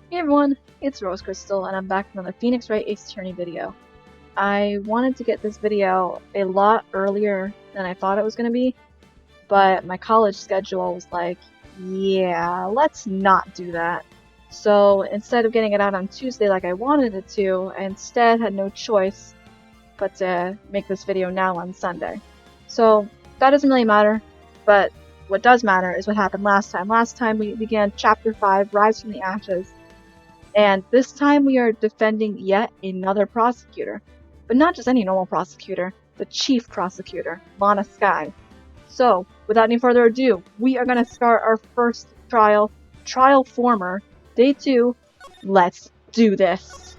Hey everyone, it's Rose Crystal, and I'm back with another Phoenix Wright Ace Attorney video. I wanted to get this video a lot earlier than I thought it was going to be, but my college schedule was like, yeah, let's not do that. So instead of getting it out on Tuesday like I wanted it to, I instead had no choice but to make this video now on Sunday. So that doesn't really matter, but what does matter is what happened last time. Last time we began Chapter 5, Rise from the Ashes. And this time we are defending yet another prosecutor. But not just any normal prosecutor, the chief prosecutor, Lana Skye. So, without any further ado, we are going to start our first trial, Trial Former, Day 2. Let's do this!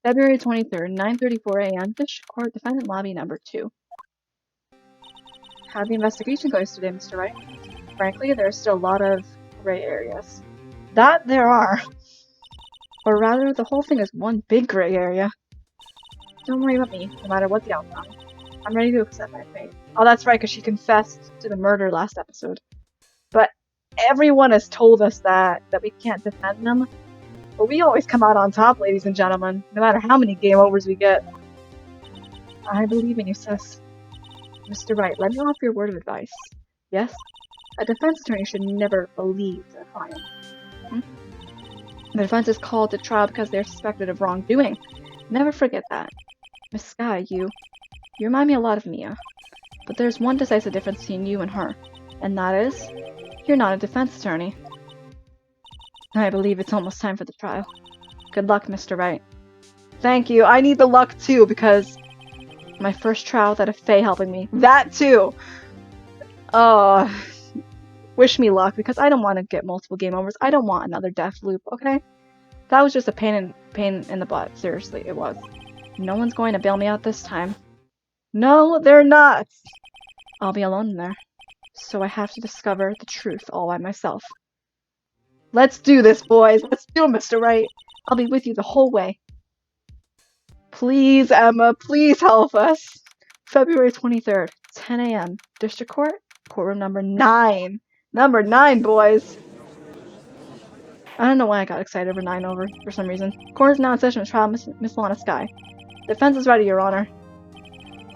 February 23rd, 9:34 a.m., District Court, Defendant Lobby Number 2. How'd the investigation go yesterday, Mr. Wright? Frankly, there are still a lot of gray areas. That there are! Or rather, the whole thing is one big gray area. Don't worry about me, no matter what the outcome. I'm ready to accept my fate. Oh, that's right, because she confessed to the murder last episode. But everyone has told us that we can't defend them. But we always come out on top, ladies and gentlemen, no matter how many game overs we get. I believe in you, sis. Mr. Wright, let me offer your word of advice. Yes? A defense attorney should never believe their client. The defense is called to trial because they're suspected of wrongdoing. Never forget that. Miss Skye, you remind me a lot of Mia. But there's one decisive difference between you and her, and that is, you're not a defense attorney. I believe it's almost time for the trial. Good luck, Mr. Wright. Thank you. I need the luck too, because my first trial without a Fae helping me. That too! Wish me luck, because I don't want to get multiple game overs. I don't want another death loop, okay? That was just a pain in the butt. Seriously, it was. No one's going to bail me out this time. No, they're not! I'll be alone in there. So I have to discover the truth all by myself. Let's do this, boys! Let's do it, Mr. Wright! I'll be with you the whole way. Please, Emma, please help us! February 23rd, 10 a.m. District Court, courtroom number 9. Number 9, boys! I don't know why I got excited over 9 over for some reason. Court is now in session with trial Miss Lana Skye. Defense is ready, Your Honor.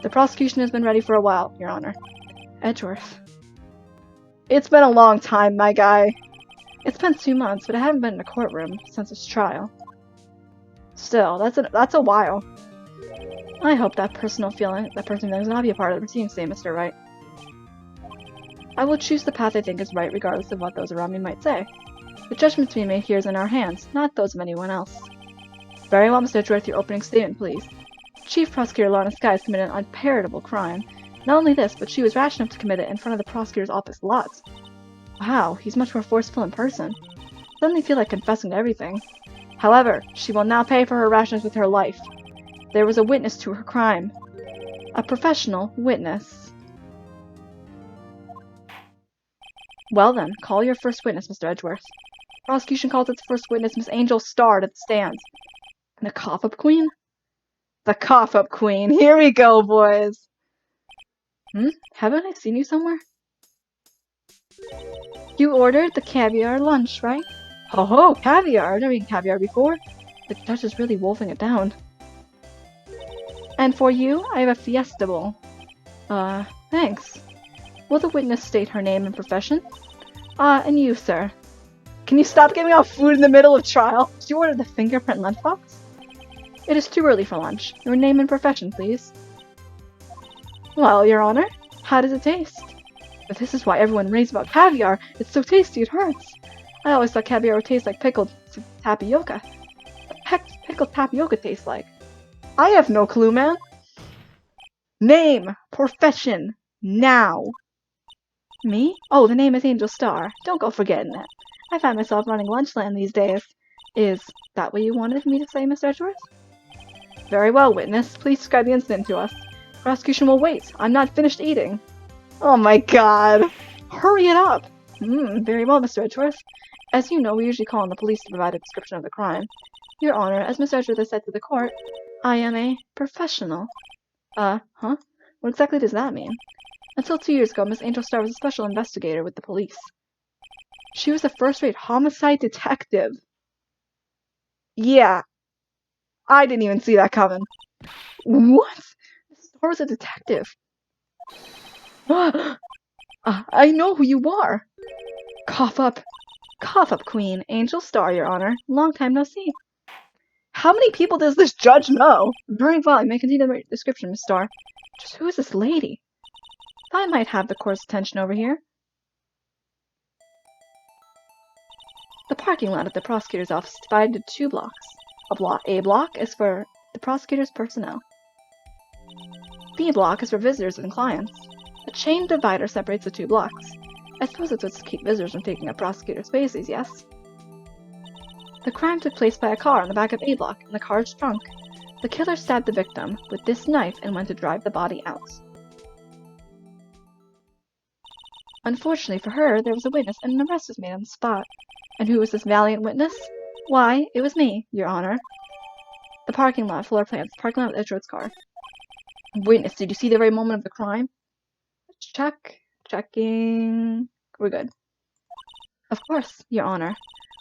The prosecution has been ready for a while, Your Honor. Edgeworth. It's been a long time, my guy. It's been 2 months, but I haven't been in a courtroom since this trial. Still, that's a while. I hope that person does not be a part of the proceedings today, Mr. Wright. I will choose the path I think is right, regardless of what those around me might say. The judgment to be made here is in our hands, not those of anyone else. Very well, Mr. Edgeworth, your opening statement, please. Chief Prosecutor Lana Skye has committed an unpardonable crime. Not only this, but she was rash enough to commit it in front of the prosecutor's office lots. Wow, he's much more forceful in person. Suddenly feel like confessing to everything. However, she will now pay for her rashness with her life. There was a witness to her crime. A professional witness. Well then, call your first witness, Mr. Edgeworth. Prosecution calls its first witness Miss Angel Starr to the stand. The cough-up queen? The cough-up queen. Here we go, boys. Haven't I seen you somewhere? You ordered the caviar lunch, right? Ho ho, caviar! I've never eaten caviar before. The judge is really wolfing it down. And for you, I have a fiesta bowl. Thanks. Will the witness state her name and profession? And you, sir. Can you stop giving out food in the middle of trial? Did you order the fingerprint lunchbox? It is too early for lunch. Your name and profession, please. Well, Your Honor, how does it taste? But this is why everyone raves about caviar. It's so tasty it hurts. I always thought caviar would taste like pickled tapioca. What the heck does pickled tapioca taste like? I have no clue, man. Name, profession, now. Me? Oh, the name is Angel Starr. Don't go forgetting it. I find myself running Lunchland these days. Is that what you wanted me to say, Mr. Edgeworth? Very well, witness. Please describe the incident to us. Prosecution will wait. I'm not finished eating. Oh my god. Hurry it up. Very well, Mr. Edgeworth. As you know, we usually call on the police to provide a description of the crime. Your Honor, as Mr. Edgeworth has said to the court, I am a professional. What exactly does that mean? Until 2 years ago, Miss Angel Starr was a special investigator with the police. She was a first-rate homicide detective. Yeah, I didn't even see that coming. What? Star was a detective. I know who you are. Cough up. Cough up, Queen. Angel Star, Your Honor. Long time no see. How many people does this judge know? Very well, I may continue the description, Miss Star. Just who is this lady? I might have the court's attention over here. The parking lot at the prosecutor's office is divided into 2 blocks. A block is for the prosecutor's personnel. B block is for visitors and clients. A chain divider separates the 2 blocks. I suppose it's to keep visitors from taking up prosecutor spaces, yes? The crime took place by a car on the back of A block, and the car's trunk. The killer stabbed the victim with this knife and went to drive the body out. Unfortunately for her, there was a witness and an arrest was made on the spot. And who was this valiant witness? Why, it was me, Your Honor. The parking lot, floor plans, parking lot with Edgeworth's car. Witness, did you see the very moment of the crime? Check. Checking. We're good. Of course, Your Honor.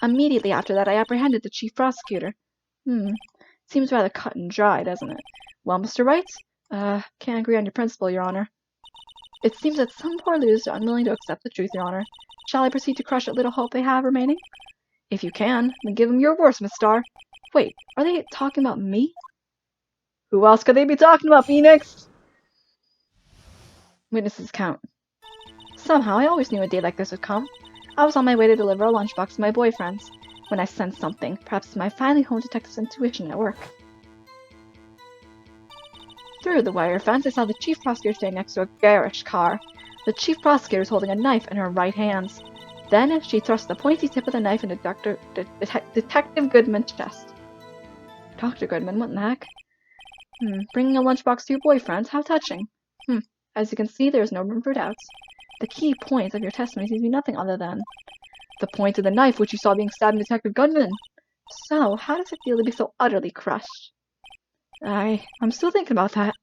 Immediately after that, I apprehended the chief prosecutor. Seems rather cut and dry, doesn't it? Well, Mr. Wright? Can't agree on your principle, Your Honor. It seems that some poor losers are unwilling to accept the truth, Your Honor. Shall I proceed to crush what little hope they have remaining? If you can, then give them your worst, Miss Star. Wait, are they talking about me? Who else could they be talking about, Phoenix? Witnesses count. Somehow, I always knew a day like this would come. I was on my way to deliver a lunchbox to my boyfriends, when I sensed something, perhaps my finely honed detective's intuition at work. Through the wire fence, I saw the chief prosecutor standing next to a garish car. The chief prosecutor was holding a knife in her right hand. Then she thrust the pointy tip of the knife into Detective Goodman's chest. Dr. Goodman, what in the heck? Bringing a lunchbox to your boyfriend's? How touching. As you can see, there is no room for doubts. The key point of your testimony seems to be nothing other than the point of the knife which you saw being stabbed in Detective Goodman. So, how does it feel to be so utterly crushed? I'm still thinking about that.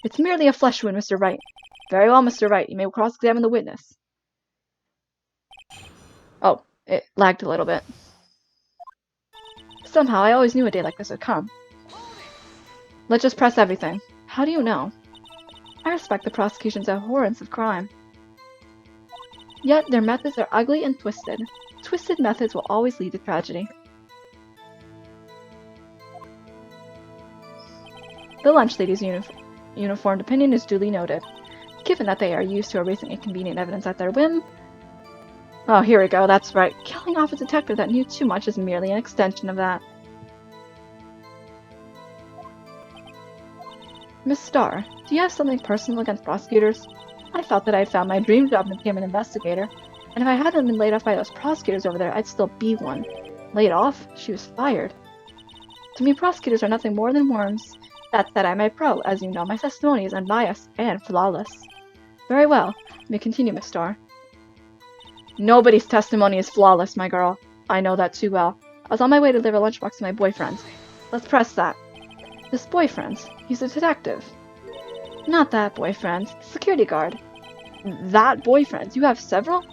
It's merely a flesh wound, Mr. Wright. Very well, Mr. Wright. You may cross-examine the witness. Oh, it lagged a little bit. Somehow, I always knew a day like this would come. Let's just press everything. How do you know? I respect the prosecution's abhorrence of crime. Yet, their methods are ugly and twisted. Twisted methods will always lead to tragedy. The lunch lady's uniformed opinion is duly noted. Given that they are used to erasing inconvenient evidence at their whim... Oh, here we go, that's right. Killing off a detective that knew too much is merely an extension of that. Miss Starr, do you have something personal against prosecutors? I felt that I had found my dream job and became an investigator, and if I hadn't been laid off by those prosecutors over there, I'd still be one. Laid off? She was fired. To me, prosecutors are nothing more than worms. That said, I'm a pro. As you know, my testimony is unbiased and flawless. Very well. Let me continue, Miss Starr. Nobody's testimony is flawless, my girl. I know that too well. I was on my way to deliver a lunchbox to my boyfriend. Let's press that. This boyfriend. He's a detective. Not that boyfriend. Security guard. That boyfriend? You have several?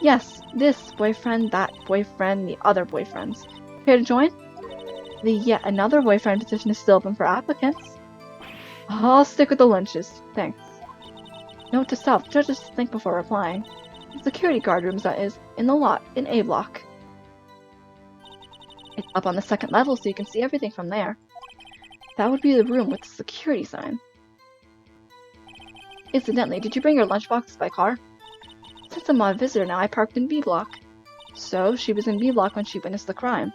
Yes, this boyfriend, that boyfriend, the other boyfriends. Here to join? The yet another boyfriend position is still open for applicants. I'll stick with the lunches. Thanks. Note to self, judges think before replying. The security guard room is in the lot, in A block. It's up on the 2nd level, so you can see everything from there. That would be the room with the security sign. Incidentally, did you bring your lunchbox by car? Since I'm a visitor now, I parked in B block. So, she was in B block when she witnessed the crime.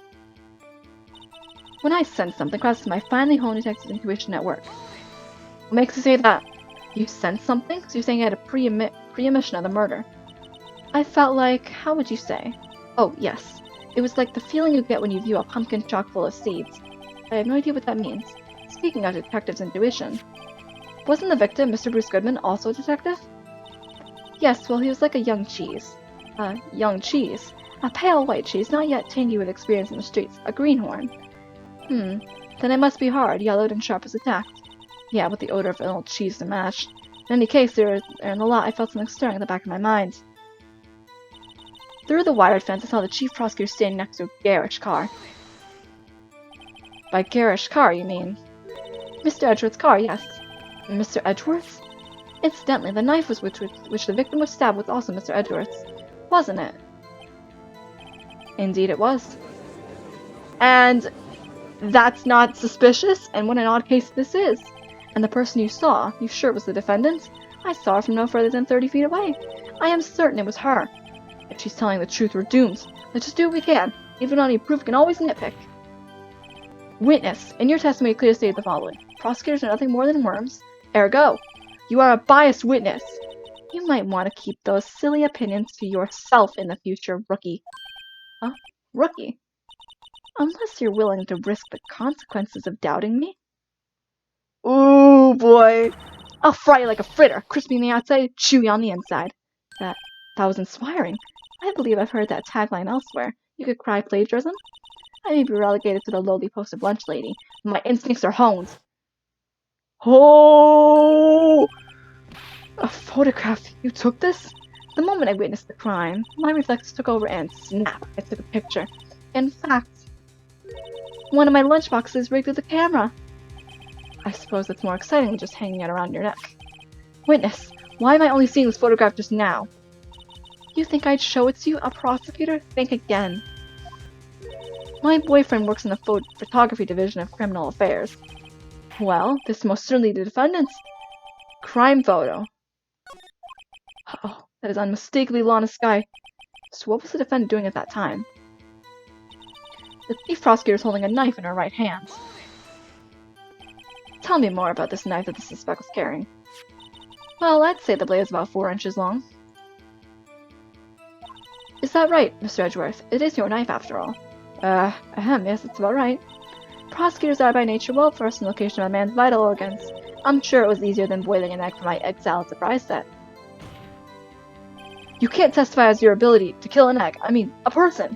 When I sense something, crosses my finely honed detective intuition at work. What makes you say that? You sense something? So you're saying you had a premonition of the murder. I felt like, how would you say? Oh, yes. It was like the feeling you get when you view a pumpkin chock full of seeds. I have no idea what that means. Speaking of detective's intuition. Wasn't the victim, Mr. Bruce Goodman, also a detective? Yes, well, he was like a young cheese. Young cheese? A pale white cheese, not yet tangy with experience in the streets. A greenhorn. Then it must be hard, yellowed and sharp as attacked. Yeah, with the odor of an old cheese to match. In any case, there in the lot, I felt something stirring at the back of my mind. Through the wired fence, I saw the chief prosecutor standing next to a garish car. By garish car, you mean? Mr. Edgeworth's car, yes. Mr. Edgeworth's? Incidentally, the knife which the victim was stabbed was also Mr. Edgeworth's, wasn't it? Indeed it was. And that's not suspicious, and what an odd case this is. And the person you saw, you sure it was the defendant? I saw her from no further than 30 feet away. I am certain it was her. If she's telling the truth, we're doomed. Let's just do what we can. Even on any proof, we can always nitpick. Witness, in your testimony, clearly stated the following. Prosecutors are nothing more than worms. Ergo, you are a biased witness. You might want to keep those silly opinions to yourself in the future, rookie. Huh? Rookie? Unless you're willing to risk the consequences of doubting me. Ooh, boy. I'll fry you like a fritter, crispy on the outside, chewy on the inside. That was inspiring. I believe I've heard that tagline elsewhere. You could cry plagiarism? I may be relegated to the lowly post of lunch lady. My instincts are honed. Oh! A photograph. You took this? The moment I witnessed the crime, my reflexes took over and snap, I took a picture. In fact, one of my lunchboxes rigged with a camera. I suppose it's more exciting than just hanging it around your neck. Witness, why am I only seeing this photograph just now? You think I'd show it to you, a prosecutor? Think again. My boyfriend works in the photography division of criminal affairs. Well, this is most certainly the defendant's crime photo. Oh, that is unmistakably Lana Skye. So what was the defendant doing at that time? The chief prosecutor is holding a knife in her right hand. Tell me more about this knife that the suspect was carrying. Well, I'd say the blade is about 4 inches long. Is that right, Mr. Edgeworth? It is your knife, after all. Yes, that's about right. Prosecutors are by nature well versed in the location of a man's vital organs. I'm sure it was easier than boiling an egg for my egg salad surprise set. You can't testify as your ability to kill an egg. I mean, a person.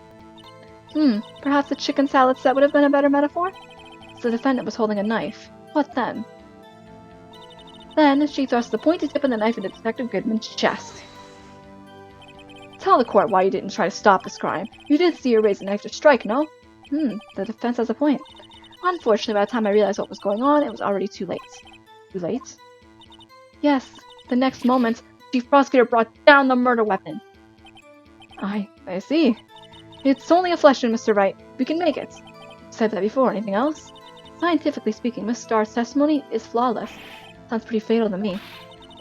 Perhaps the chicken salad set would have been a better metaphor? So the defendant was holding a knife. What then? Then, she thrust the pointy tip of the knife into Detective Goodman's chest. Tell the court why you didn't try to stop this crime. You did see her raise the knife to strike, no? The defense has a point. Unfortunately, by the time I realized what was going on, it was already too late. Too late? Yes. The next moment, the chief prosecutor brought down the murder weapon. I see. It's only a flesh wound, Mr. Wright. We can make it. Said that before. Anything else? Scientifically speaking, Miss Starr's testimony is flawless. Sounds pretty fatal to me.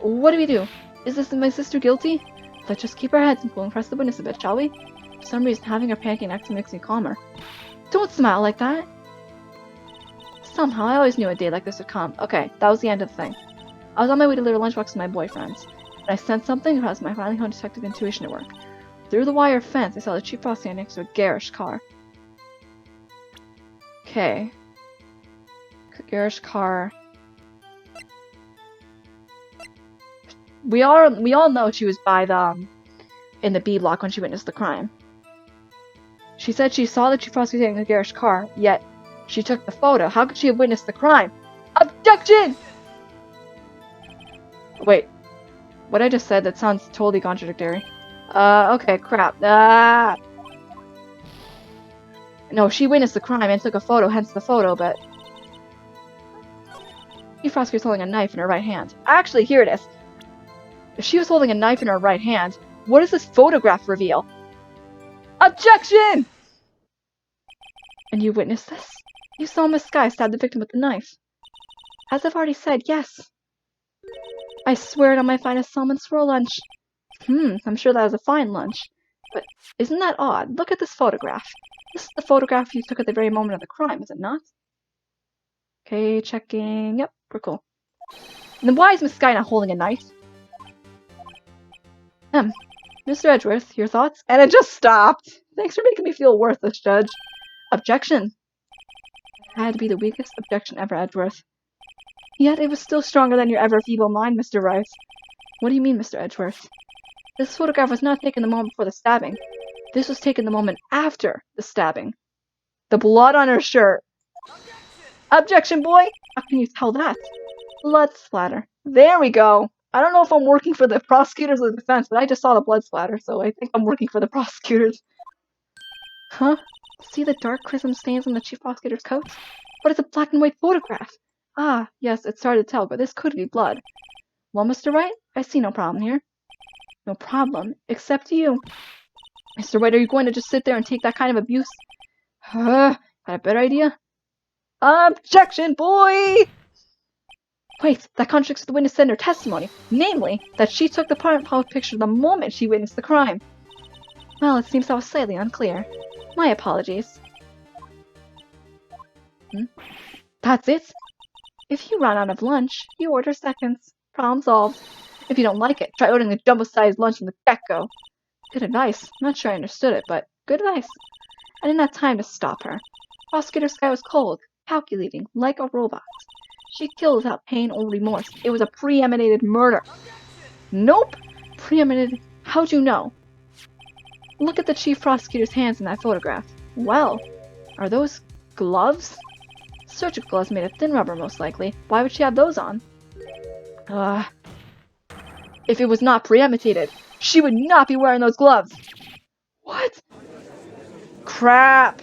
What do we do? Is this my sister guilty? Let's just keep our heads and cool and press the witness a bit, shall we? For some reason, having her panicking next to me makes me calmer. Don't smile like that! Somehow, I always knew a day like this would come. Okay, that was the end of the thing. I was on my way to deliver lunchbox to my boyfriend. When I sensed something, it caused my finely honed detective intuition to work. Through the wire fence, I saw the chief prosecutor next to a garish car. Okay. Garish car. We all know she was by the in the B block when she witnessed the crime. She said she saw the chief prosecutor in the garish car, yet she took the photo. How could she have witnessed the crime? Objection! Wait, what I just said, that sounds totally contradictory. Okay, crap. No, she witnessed the crime and took a photo, hence the photo, but chief prosecutor's holding a knife in her right hand. Actually, here it is. If she was holding a knife in her right hand, what does this photograph reveal? Objection! And you witnessed this? You saw Miss Skye stab the victim with the knife. As I've already said, yes. I swear it on my finest salmon swirl lunch. I'm sure that was a fine lunch. But isn't that odd? Look at this photograph. This is the photograph you took at the very moment of the crime, is it not? Okay, checking. Yep, we're cool. And then why is Miss Skye not holding a knife? Mr. Edgeworth, your thoughts? And it just stopped. Thanks for making me feel worthless, Judge. Objection. It had to be the weakest objection ever, Edgeworth. Yet it was still stronger than your ever-feeble mind, Mr. Wright. What do you mean, Mr. Edgeworth? This photograph was not taken the moment before the stabbing. This was taken the moment after the stabbing. The blood on her shirt. Objection, boy! How can you tell that? Blood splatter. There we go. I don't know if I'm working for the prosecutors or the defense, but I just saw the blood splatter, so I think I'm working for the prosecutors. Huh? See the dark chrism stains on the chief prosecutor's coat? But it's a black and white photograph! Ah, yes, it's hard to tell, but this could be blood. Well, Mr. Wright, I see no problem here. No problem, except you. Mr. Wright, are you going to just sit there and take that kind of abuse? Got a better idea? Objection, boy! Wait, that contradicts the witness in her testimony, namely, that she took the profile picture the moment she witnessed the crime. Well, it seems that was slightly unclear. My apologies. That's it? If you run out of lunch, you order seconds. Problem solved. If you don't like it, try ordering a jumbo-sized lunch from the get-go. Good advice. Not sure I understood it, but good advice. I didn't have time to stop her. Prosecutor Skye was cold, calculating, like a robot. She killed without pain or remorse. It was a premeditated murder. Nope! Premeditated. How'd you know? Look at the chief prosecutor's hands in that photograph. Well, are those gloves? Surgical gloves made of thin rubber, most likely. Why would she have those on? If it was not premeditated, she would not be wearing those gloves. What? Crap!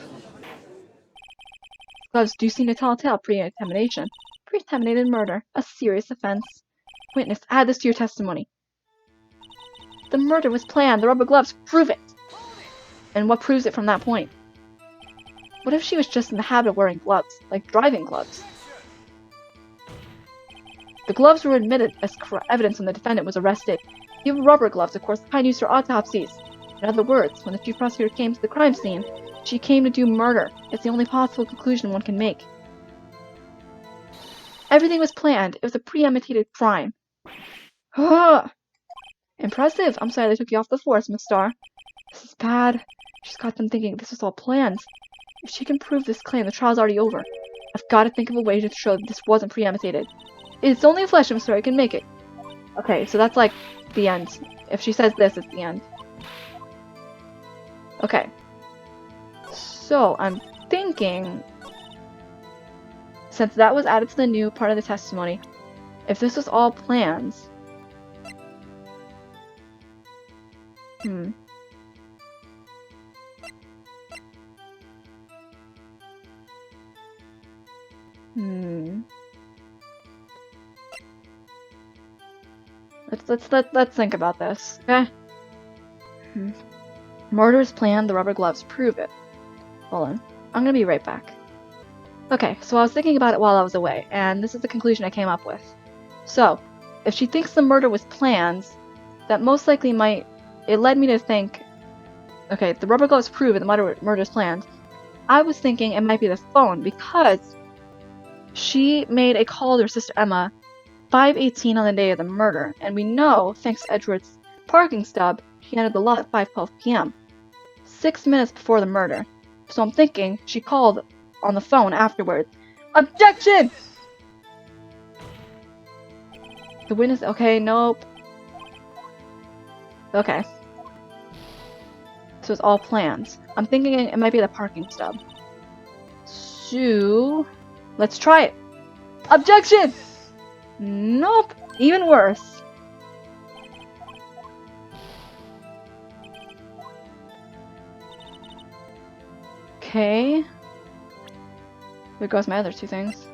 Gloves do seem to tell a tale of premeditation. Premeditated murder, a serious offense. Witness, add this to your testimony. The murder was planned. The rubber gloves prove it. And what proves it from that point? What if she was just in the habit of wearing gloves, like driving gloves? The gloves were admitted as evidence when the defendant was arrested. You have rubber gloves, of course, the kind used for autopsies. In other words, when the chief prosecutor came to the crime scene, she came to do murder. It's the only possible conclusion one can make. Everything was planned. It was a premeditated crime. Impressive. I'm sorry they took you off the force, Miss Starr. This is bad. She's got them thinking this was all planned. If she can prove this claim, the trial's already over. I've got to think of a way to show that this wasn't premeditated. It's only a flesh of a story can make it. Okay, so that's like the end. If she says this, it's the end. Okay. So, I'm thinking, since that was added to the new part of the testimony, if this was all plans... Let's think about this, okay? Murder is planned, the rubber gloves prove it. Hold on. I'm gonna be right back. Okay, so I was thinking about it while I was away, and this is the conclusion I came up with. So, if she thinks the murder was planned, that most likely it led me to think, okay, the rubber gloves prove it, the murder is planned. I was thinking it might be the phone, because she made a call to her sister Emma 5:18 on the day of the murder, and we know, thanks to Edward's parking stub, she entered the lot at 5:12 p.m. 6 minutes before the murder. So I'm thinking she called on the phone afterwards. Objection! The witness... Okay, nope. Okay. So it's all planned. I'm thinking it might be the parking stub. So... let's try it. Objection! Nope. Even worse. Okay. There goes my other two things.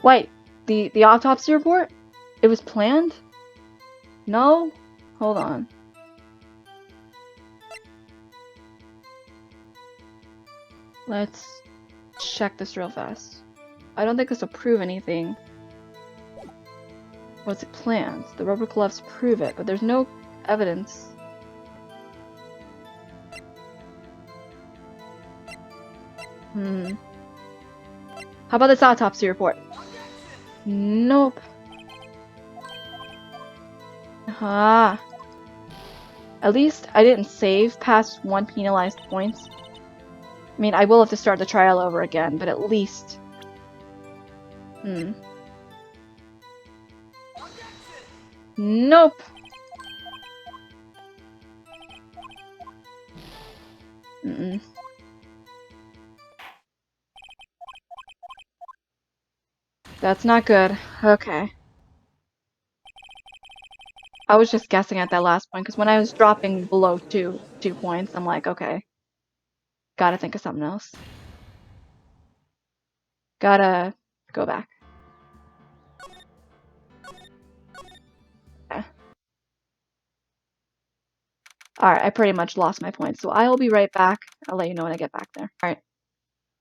Wait, the autopsy report? It was planned? No? Hold on. Let's check this real fast. I don't think this will prove anything. Was it planned? The rubber gloves prove it, but there's no evidence. How about this autopsy report? Nope. At least I didn't save past 1 penalized points. I mean, I will have to start the trial over again, but at least... Nope. That's not good. Okay. I was just guessing at that last point, because when I was dropping below 2 points, I'm like, okay, gotta think of something else. Gotta go back. Okay. Alright, I pretty much lost my points, so I will be right back. I'll let you know when I get back there.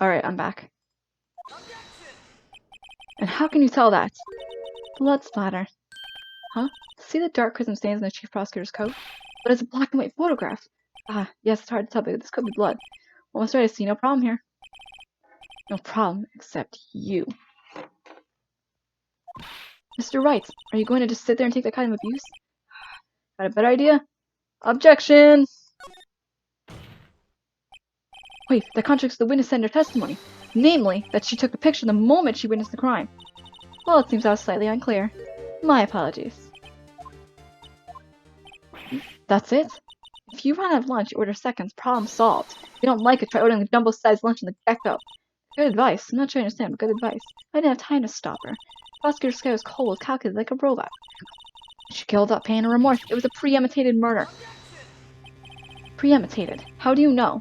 Alright, I'm back. And how can you tell that? Blood splatter. Huh? See the dark crimson stains on the chief prosecutor's coat? But it's a black and white photograph. Ah, yes, it's hard to tell, but this could be blood. Almost ready to see, no problem here. No problem, except you. Mr. Wright, are you going to just sit there and take that kind of abuse? Got a better idea? Objection! Wait, that contradicts the witness and her testimony. Namely, that she took the picture the moment she witnessed the crime. Well, it seems I was slightly unclear. My apologies. That's it? If you run out of lunch, you order seconds, problem solved. If you don't like it, try ordering a jumbo-sized lunch in the get-go. Good advice. I'm not sure you understand, but good advice. I didn't have time to stop her. Prosecutor Skye was cold, calculated like a robot. She killed without pain or remorse. It was a premeditated murder. Premeditated? How do you know?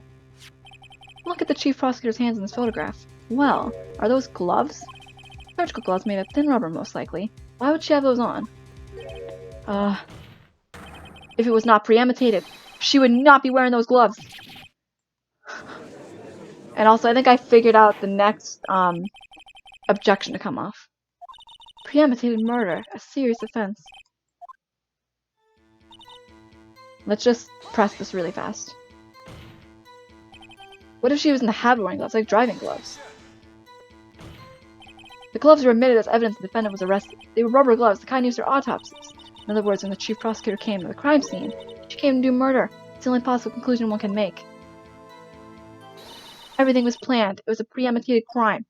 Look at the chief prosecutor's hands in this photograph. Well, are those gloves? Surgical gloves made of thin rubber, most likely. Why would she have those on? If it was not premeditated, she would not be wearing those gloves. And also, I think I figured out the next, objection to come off. Premeditated murder, a serious offense. Let's just press this really fast. What if she was in the habit of wearing gloves, like driving gloves? The gloves were admitted as evidence the defendant was arrested. They were rubber gloves, the kind used for autopsies. In other words, when the chief prosecutor came to the crime scene, she came to do murder. It's the only possible conclusion one can make. Everything was planned. It was a premeditated crime.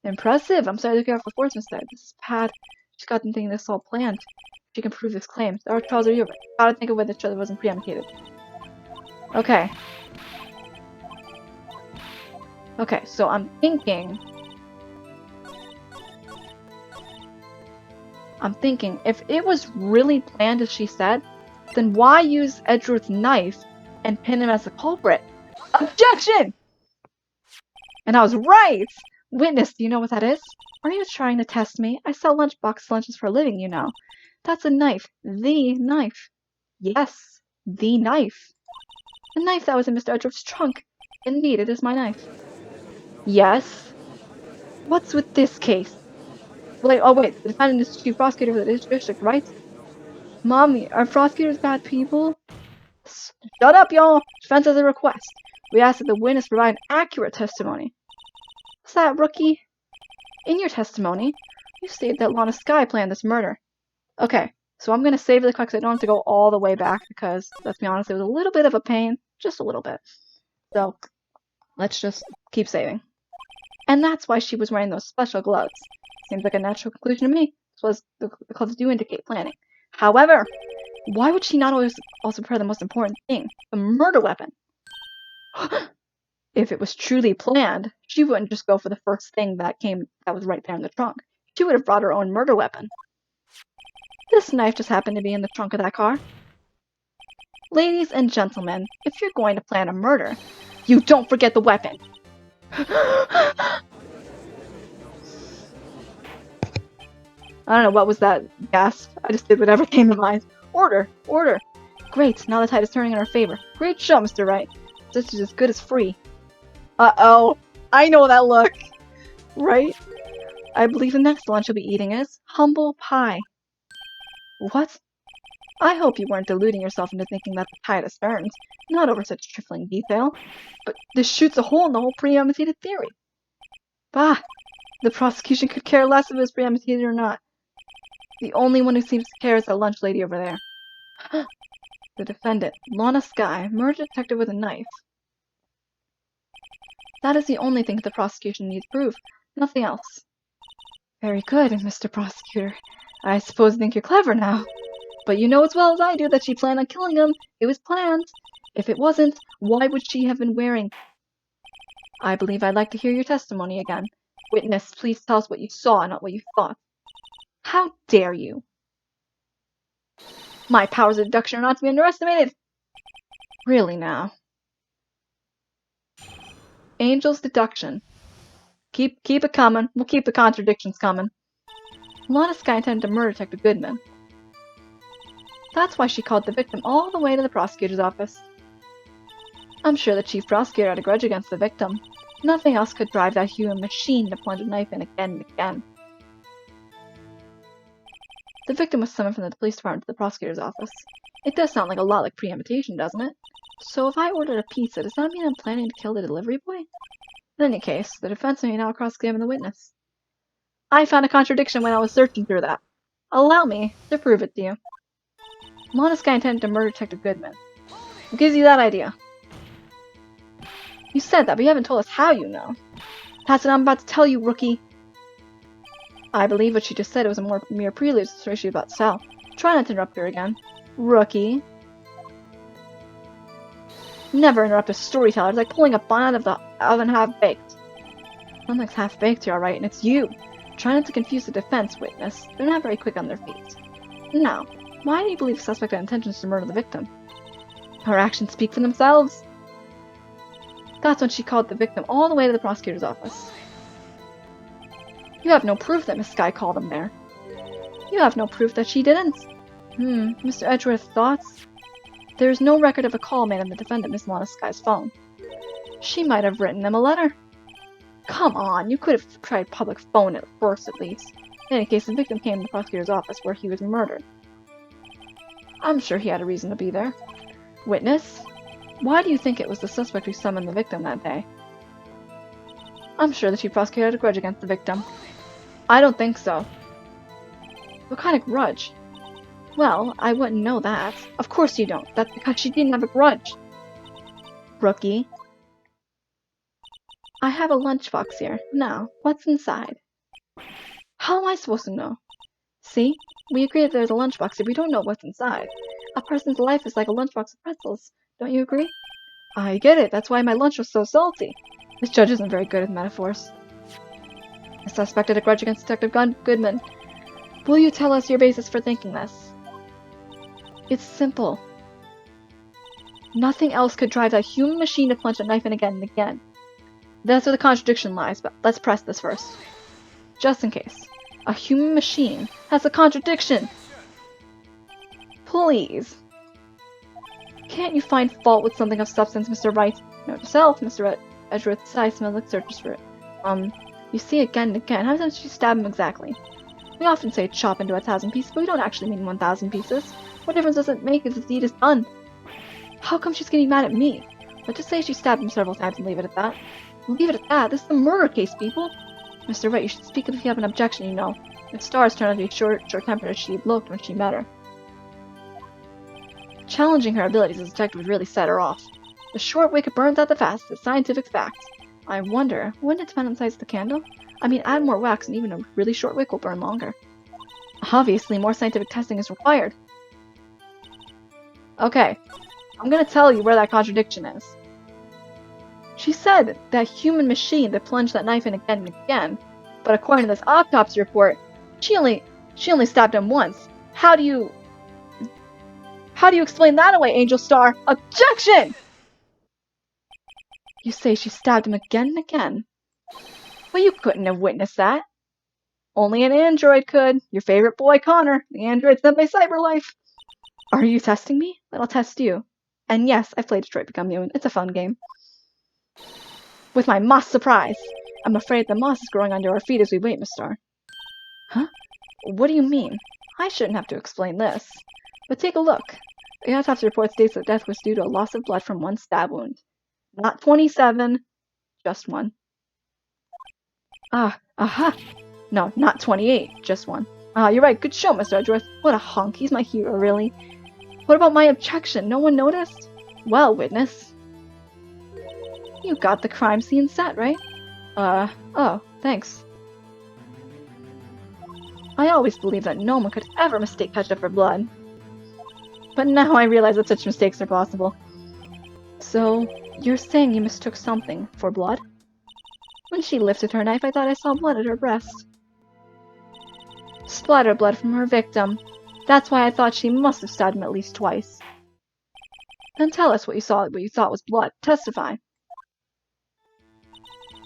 Impressive! I'm sorry to hear for Fort's mistake. This is bad. She's got them thinking this is all planned. She can prove this claim. The art trials are over. Gotta think of whether each other wasn't premeditated. Okay. Okay, so I'm thinking, if it was really planned as she said, then why use Edgeworth's knife and pin him as the culprit? Objection! And I was right! Witness, do you know what that is? Are you trying to test me? I sell lunchbox lunches for a living, you know. That's a knife. The knife. Yes, the knife. The knife that was in Mr. Edgeworth's trunk. Indeed, it is my knife. Yes? What's with this case? Wait, oh wait, the defendant is chief prosecutor for the district, right? Mommy, are prosecutors bad people? Shut up, y'all! Defense has a request. We ask that the witness provide an accurate testimony. What's that, rookie? In your testimony, you stated that Lana Skye planned this murder. Okay, so I'm gonna save the because I don't have to go all the way back because, let's be honest, it was a little bit of a pain. Just a little bit. So, let's just keep saving. And that's why she was wearing those special gloves. Seems like a natural conclusion to me. This was the gloves do indicate planning. However, why would she not always also prepare the most important thing, the murder weapon? If it was truly planned, she wouldn't just go for the first thing that was right there in the trunk. She would have brought her own murder weapon. This knife just happened to be in the trunk of that car. Ladies and gentlemen, if you're going to plan a murder, you don't forget the weapon. I don't know, what was that gasp? I just did whatever came to mind. Order! Order! Great, now the tide is turning in our favor. Great show, Mr. Wright. This is as good as free. Uh-oh. I know that look. Right? I believe the next lunch you'll be eating is humble pie. What? I hope you weren't deluding yourself into thinking that the tide has turned. Not over such trifling detail. But this shoots a hole in the whole premeditated theory. Bah! The prosecution could care less if it was premeditated or not. The only one who seems to care is that lunch lady over there. The defendant, Lana Skye, murdered a detective with a knife. That is the only thing the prosecution needs proof. Nothing else. Very good, Mr. Prosecutor. I suppose you think you're clever now. But you know as well as I do that she planned on killing him. It was planned. If it wasn't, why would she have been wearing... I believe I'd like to hear your testimony again. Witness, please tell us what you saw and not what you thought. How dare you? My powers of deduction are not to be underestimated! Really now. Angel's deduction. Keep it coming. We'll keep the contradictions coming. Lana Skye intended to murder Detective Goodman. That's why she called the victim all the way to the prosecutor's office. I'm sure the chief prosecutor had a grudge against the victim. Nothing else could drive that human machine to plunge a knife in again and again. The victim was summoned from the police department to the prosecutor's office. It does sound like a lot like premeditation, doesn't it? So if I ordered a pizza, does that mean I'm planning to kill the delivery boy? In any case, the defense may now cross-examine the witness. I found a contradiction when I was searching through that. Allow me to prove it to you. Lana Skye intended to murder Detective Goodman. What gives you that idea? You said that, but you haven't told us how you know. That's what I'm about to tell you, rookie. I believe what she just said. It was a mere prelude to the story she was about to tell. Try not to interrupt her again. Rookie. Never interrupt a storyteller. It's like pulling a bun out of the oven half-baked. Something's half-baked here, alright, and it's you. Try not to confuse the defense witness. They're not very quick on their feet. Now, why do you believe the suspect had intentions to murder the victim? Her actions speak for themselves. That's when she called the victim all the way to the prosecutor's office. You have no proof that Miss Skye called him there. You have no proof that she didn't. Mr. Edgeworth, thoughts? There is no record of a call made on the defendant, Miss Lana Skye's phone. She might have written him a letter. Come on, you could have tried public phone at first, at least. In any case, the victim came to the prosecutor's office where he was murdered. I'm sure he had a reason to be there. Witness? Why do you think it was the suspect who summoned the victim that day? I'm sure the chief prosecutor had a grudge against the victim. I don't think so. What kind of grudge? Well, I wouldn't know that. Of course you don't. That's because she didn't have a grudge. Rookie. I have a lunchbox here. Now, what's inside? How am I supposed to know? See? We agree that there's a lunchbox here. We don't know what's inside. A person's life is like a lunchbox of pretzels. Don't you agree? I get it. That's why my lunch was so salty. This judge isn't very good at metaphors. The suspect had a grudge against Detective Goodman. Will you tell us your basis for thinking this? It's simple. Nothing else could drive that human machine to plunge a knife in again and again. That's where the contradiction lies, but let's press this first. Just in case. A human machine has a contradiction! Please. Can't you find fault with something of substance, Mr. Wright? Note yourself, Mr. Edgeworth's eye smelled like searches for it. You see again and again. How does she stab him exactly? We often say chop into 1,000 pieces, but we don't actually mean 1,000 pieces. What difference does it make if the deed is done? How come she's getting mad at me? Let's just say she stabbed him several times and leave it at that. Leave it at that. This is a murder case, people. Mr. Wright, you should speak up if you have an objection, you know. If Stars turned out to be short-tempered as she looked when she met her. Challenging her abilities as a detective would really set her off. The short wick burns out the fastest. It's scientific fact. I wonder, wouldn't it depend on the size of the candle? I mean, add more wax and even a really short wick will burn longer. Obviously, more scientific testing is required. Okay, I'm gonna tell you where that contradiction is. She said that human machine that plunged that knife in again and again, but according to this autopsy report, she only stabbed him once. How do you explain that away, Angel Star? Objection! You say she stabbed him again and again. Well, you couldn't have witnessed that. Only an android could. Your favorite boy, Connor. The android sent by Cyberlife. Are you testing me? Then I'll test you. And yes, I've played Detroit Become Human. It's a fun game. With my moss surprise. I'm afraid the moss is growing under our feet as we wait, Miss Star. Huh? What do you mean? I shouldn't have to explain this. But take a look. The autopsy report states that death was due to a loss of blood from one stab wound. Not 27, just one. Aha! No, not 28, just one. You're right, good show, Mr. Edgeworth. What a hunk, he's my hero, really. What about my objection? No one noticed? Well, witness. You got the crime scene set, right? Oh, thanks. I always believed that no one could ever mistake ketchup for blood. But now I realize that such mistakes are possible. So, you're saying you mistook something for blood? When she lifted her knife, I thought I saw blood at her breast. Splatter blood from her victim. That's why I thought she must have stabbed him at least twice. Then tell us what you thought was blood. Testify.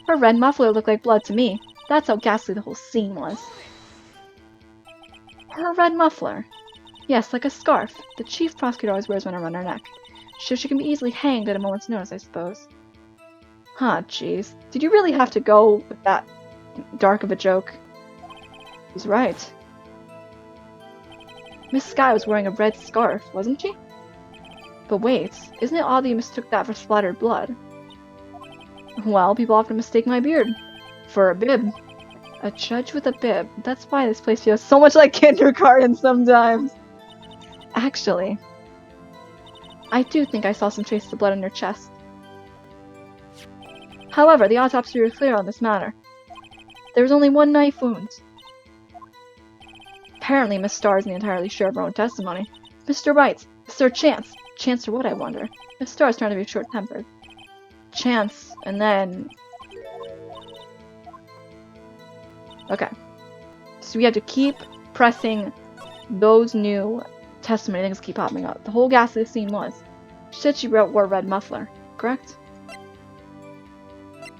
Her red muffler looked like blood to me. That's how ghastly the whole scene was. Her red muffler. Yes, like a scarf. The chief prosecutor always wears one around her neck. So she can be easily hanged at a moment's notice, I suppose. Huh, jeez. Did you really have to go with that dark of a joke? He's right. Miss Skye was wearing a red scarf, wasn't she? But wait, isn't it odd that you mistook that for splattered blood? Well, people often mistake my beard for a bib. A judge with a bib. That's why this place feels so much like kindergarten sometimes. Actually, I do think I saw some traces of blood on your chest. However, the autopsy was clear on this matter. There was only one knife wound. Apparently, Miss Starr isn't entirely sure of her own testimony. Mr. Wright, Sir Chance. Chance for what, I wonder? Miss Starr is trying to be short-tempered. Chance, and then... Okay. So we have to keep pressing those new testimony things keep popping up. The whole gas of the scene was. She said she wore a red muffler, correct?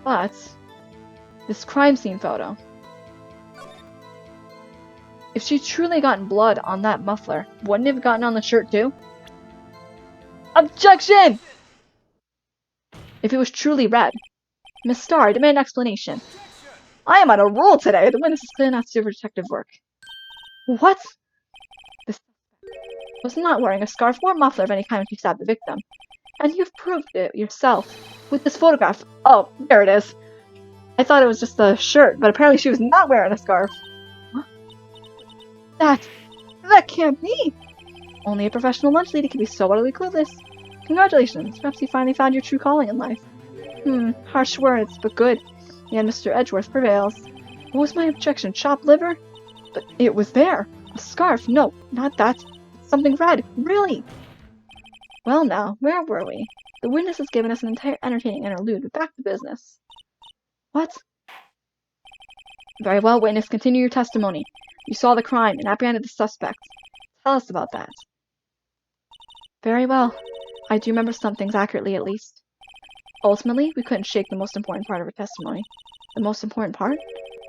But this crime scene photo. If she truly gotten blood on that muffler, wouldn't it have gotten on the shirt too? Objection! If it was truly red. Miss Starr, I demand an explanation. I am on a roll today. The witness is clear enough to do detective work. What? This was not wearing a scarf or muffler of any kind when she stabbed the victim. And you've proved it yourself with this photograph. Oh, there it is. I thought it was just a shirt, but apparently she was not wearing a scarf. Huh? That can't be. Only a professional lunch lady can be so utterly clueless. Congratulations. Perhaps you finally found your true calling in life. Harsh words, but good. And Mr. Edgeworth prevails. What was my objection? Chopped liver? But it was there. A scarf? No, not that. Something red. Really? Well now, where were we? The witness has given us an entire entertaining interlude, but back to business. What? Very well, witness. Continue your testimony. You saw the crime and apprehended the suspect. Tell us about that. Very well. I do remember some things accurately, at least. Ultimately, we couldn't shake the most important part of her testimony. The most important part?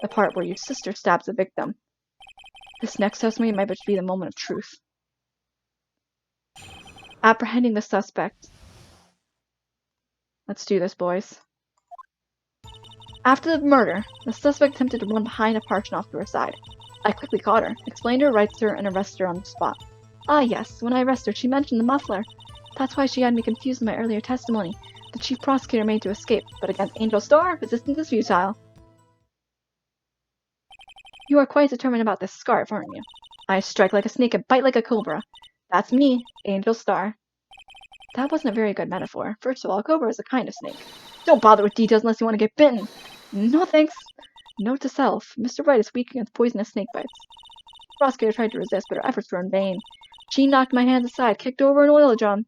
The part where your sister stabs the victim. This next testimony might be the moment of truth. Apprehending the suspect. Let's do this, boys. After the murder, the suspect attempted to run behind a parch off to her side. I quickly caught her, explained her rights to her, and arrested her on the spot. Ah yes, when I arrested her, she mentioned the muffler. That's why she had me confused in my earlier testimony. The chief prosecutor made to escape, but against Angel Star, resistance is futile. You are quite determined about this scarf, aren't you? I strike like a snake and bite like a cobra. That's me, Angel Star. That wasn't a very good metaphor. First of all, a cobra is a kind of snake. Don't bother with details unless you want to get bitten. No thanks. Note to self, Mr. Wright is weak against poisonous snake bites. The prosecutor tried to resist, but her efforts were in vain. She knocked my hands aside, kicked over an oil drum.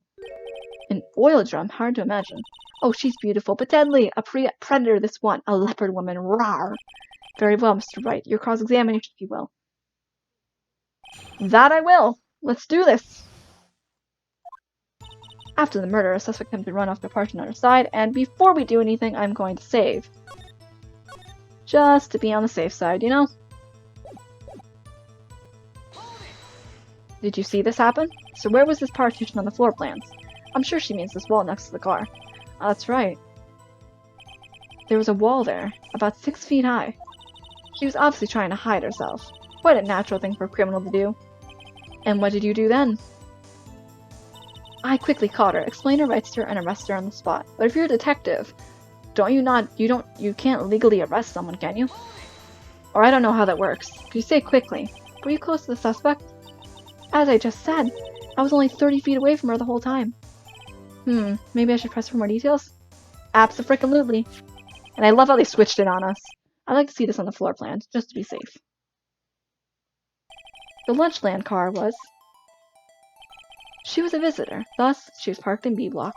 An oil drum? Hard to imagine. Oh, she's beautiful, but deadly. A predator, this one. A leopard woman. Rawr. Very well, Mr. Wright. Your cross-examination, if you will. That I will. Let's do this. After the murder, a suspect attempted to run off the parch on our side, and before we do anything, I'm going to save. Just to be on the safe side, you know? Did you see this happen? So where was this partition on the floor plans? I'm sure she means this wall next to the car. That's right. There was a wall there, about 6 feet high. She was obviously trying to hide herself. Quite a natural thing for a criminal to do. And what did you do then? I quickly caught her, explained her rights to her, and arrested her on the spot. But if you're a detective, you can't legally arrest someone, can you? Or I don't know how that works. You say quickly. Were you close to the suspect? As I just said, I was only 30 feet away from her the whole time. Maybe I should press for more details? Abso-frickin-lutely. And I love how they switched it on us. I'd like to see this on the floor plan, just to be safe. The Lunchland car was... She was a visitor, thus she was parked in B block.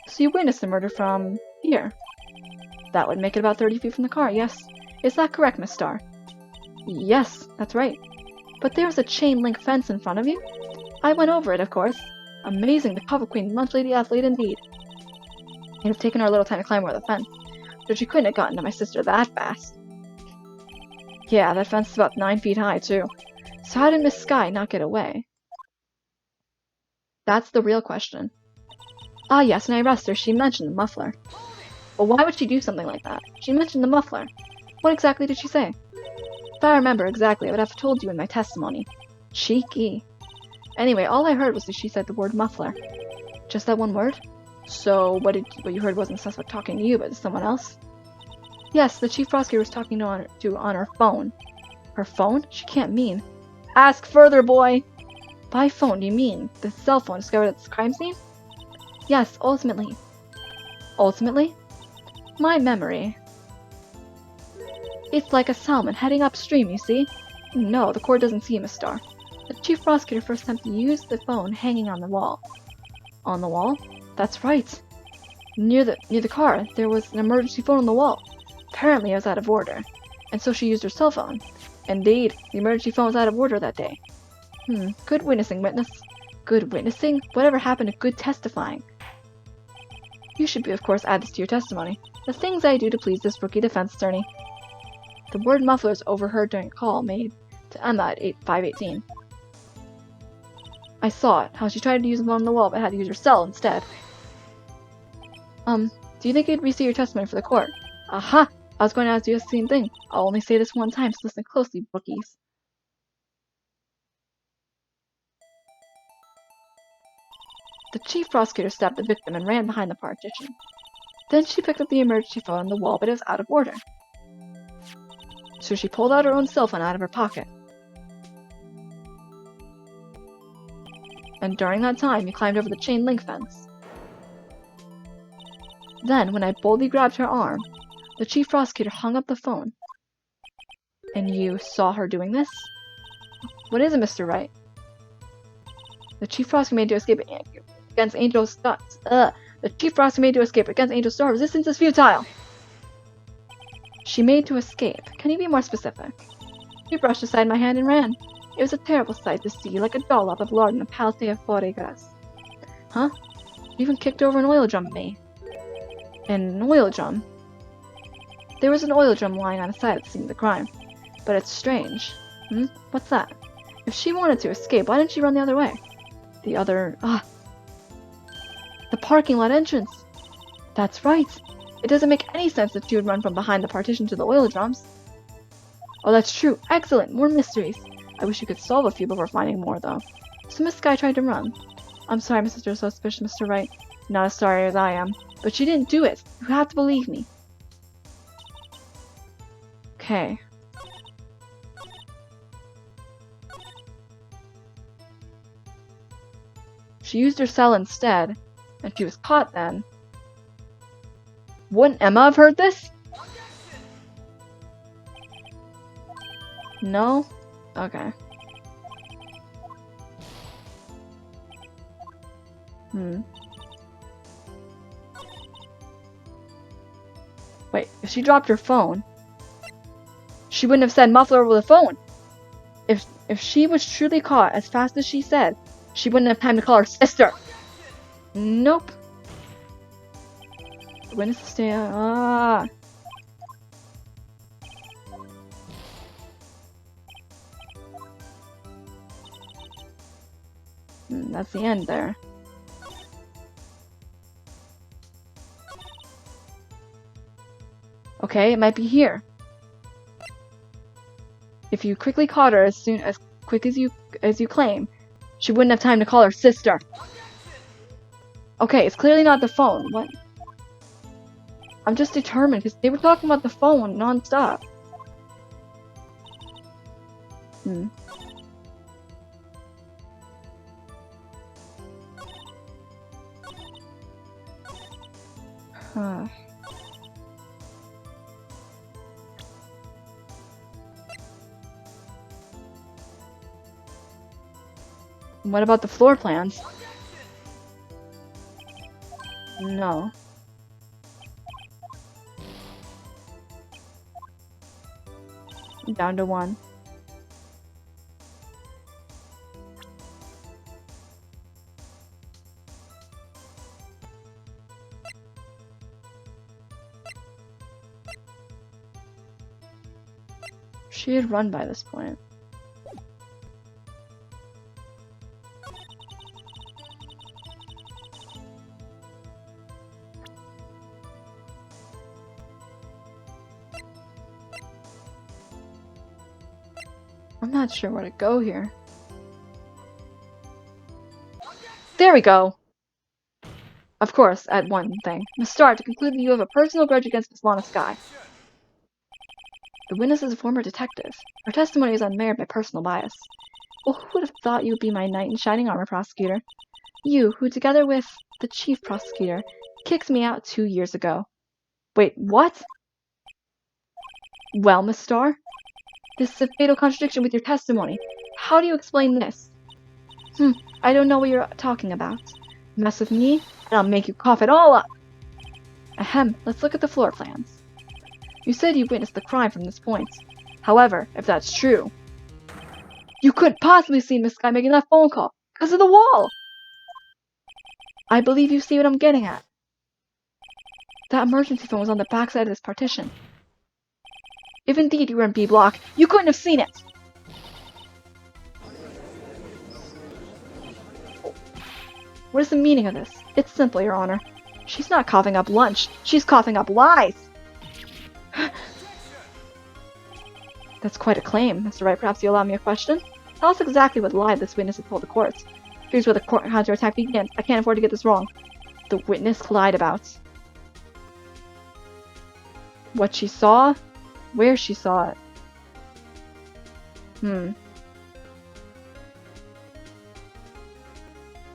So you witnessed the murder from here. That would make it about 30 feet from the car, yes. Is that correct, Miss Starr? Yes, that's right. But there was a chain link fence in front of you? I went over it, of course. Amazing, the Cover Queen, lunch lady athlete indeed. It'd have taken her a little time to climb over the fence, but she couldn't have gotten to my sister that fast. Yeah, that fence is about 9 feet high, too. So how did Miss Skye not get away? That's the real question. Ah yes, and I arrested her. She mentioned the muffler. Well, why would she do something like that? She mentioned the muffler. What exactly did she say? If I remember exactly, I would have told you in my testimony. Cheeky. Anyway, all I heard was that she said the word muffler. Just that one word? So, what you heard wasn't the suspect talking to you, but to someone else? Yes, the chief prosecutor was talking to on her phone. Her phone? She can't mean. Ask further, boy! By phone, do you mean the cell phone discovered at this crime scene? Yes, ultimately. Ultimately? My memory. It's like a salmon heading upstream, you see? No, the court doesn't see him, Miss Starr. The chief prosecutor first attempted to use the phone hanging on the wall. On the wall? That's right. Near the car, there was an emergency phone on the wall. Apparently it was out of order, and so she used her cell phone. Indeed, the emergency phone was out of order that day. Good witnessing, witness. Good witnessing? Whatever happened to good testifying? You should, of course, add this to your testimony. The things I do to please this rookie defense attorney. The word muffler is overheard during a call made to Emma at 5:18. I saw it, how she tried to use the phone on the wall but had to use her cell instead. Do you think you'd restate your testimony for the court? Aha! I was going to ask you the same thing. I'll only say this one time, so listen closely, bookies. The chief prosecutor stabbed the victim and ran behind the partition. Then she picked up the emergency phone on the wall, but it was out of order. So she pulled out her own cell phone out of her pocket. And during that time, you climbed over the chain link fence. Then, when I boldly grabbed her arm, the chief prosecutor hung up the phone. And you saw her doing this? What is it, Mr. Wright? The chief prosecutor made to escape against Angel Starr. The chief prosecutor made to escape against Angel Starr. Resistance is futile! She made to escape. Can you be more specific? She brushed aside my hand and ran. It was a terrible sight to see, like a dollop of lard in a palace of foregas. Huh? You even kicked over an oil drum at me. An oil drum? There was an oil drum lying on the side of the scene of the crime. But it's strange. What's that? If she wanted to escape, why didn't she run the other way? The parking lot entrance! That's right! It doesn't make any sense that she would run from behind the partition to the oil drums. Oh, that's true. Excellent! More mysteries. I wish you could solve a few before finding more, though. So Miss Skye tried to run. I'm sorry, Mr. So suspicious, Mr. Wright. Not as sorry as I am. But she didn't do it. You have to believe me. Okay. She used her cell instead, and she was caught then. Wouldn't Emma have heard this? No? Okay. Wait, if she dropped her phone, she wouldn't have said muffler over the phone. If she was truly caught as fast as she said, she wouldn't have time to call her sister. Nope. Witness to stay. That's the end there. Okay, it might be here. If you quickly caught her as quick as you claim, she wouldn't have time to call her sister. Okay, it's clearly not the phone. What? I'm just determined because they were talking about the phone non-stop. Huh. What about the floor plans? No. Down to 1. She had run by this point. I'm not sure where to go here. There we go! Of course, add one thing. Miss Starr, to conclude that you have a personal grudge against Miss Lana Skye. The witness is a former detective. Her testimony is unmarred by personal bias. Well, who would have thought you would be my knight in shining armor, prosecutor? You, who together with the chief prosecutor, kicked me out 2 years ago. Wait, what? Well, Miss Starr? This is a fatal contradiction with your testimony. How do you explain this? I don't know what you're talking about. Mess with me, and I'll make you cough it all up. Ahem, let's look at the floor plans. You said you witnessed the crime from this point. However, if that's true, you couldn't possibly see Miss Skye making that phone call because of the wall. I believe you see what I'm getting at. That emergency phone was on the backside of this partition. If indeed you were in B block, you couldn't have seen it. What is the meaning of this? It's simple, Your Honor. She's not coughing up lunch. She's coughing up lies. That's quite a claim, Mr. Wright. Perhaps you allow me a question? Tell us exactly what lie this witness has told the court. Here's where the court counterattack begins. I can't afford to get this wrong. The witness lied about what she saw, where she saw it.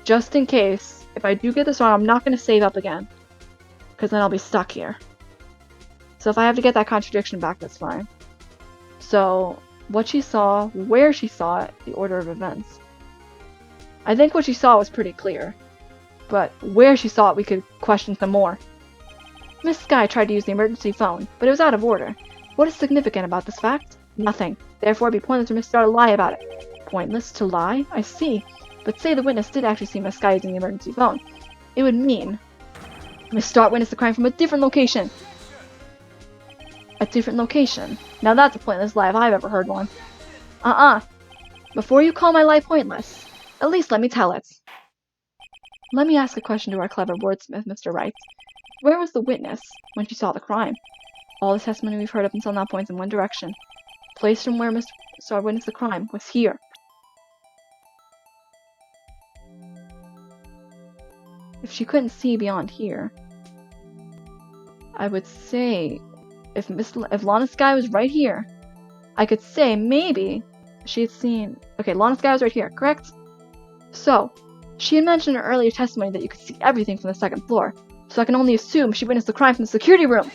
Just in case, if I do get this wrong, I'm not going to save up again. Because then I'll be stuck here. So if I have to get that contradiction back, that's fine. So, what she saw, where she saw it, the order of events. I think what she saw was pretty clear. But where she saw it, we could question some more. Miss Skye tried to use the emergency phone, but it was out of order. What is significant about this fact? Nothing. Therefore, it'd be pointless for Miss Starr to lie about it. Pointless to lie? I see. But say the witness did actually see Miss Skye using the emergency phone. It would mean Miss Starr witnessed the crime from a different location. A different location. Now that's a pointless lie if I've ever heard one. Before you call my lie pointless, at least let me tell it. Let me ask a question to our clever wordsmith, Mr. Wright. Where was the witness when she saw the crime? All the testimony we've heard up until now points in one direction. The place from where Miss Starr witnessed the crime was here. If she couldn't see beyond here, I would say if Lana Skye was right here, I could say maybe she had seen... Okay, Lana Skye was right here, correct? So, she had mentioned in her earlier testimony that you could see everything from the second floor, so I can only assume she witnessed the crime from the security room.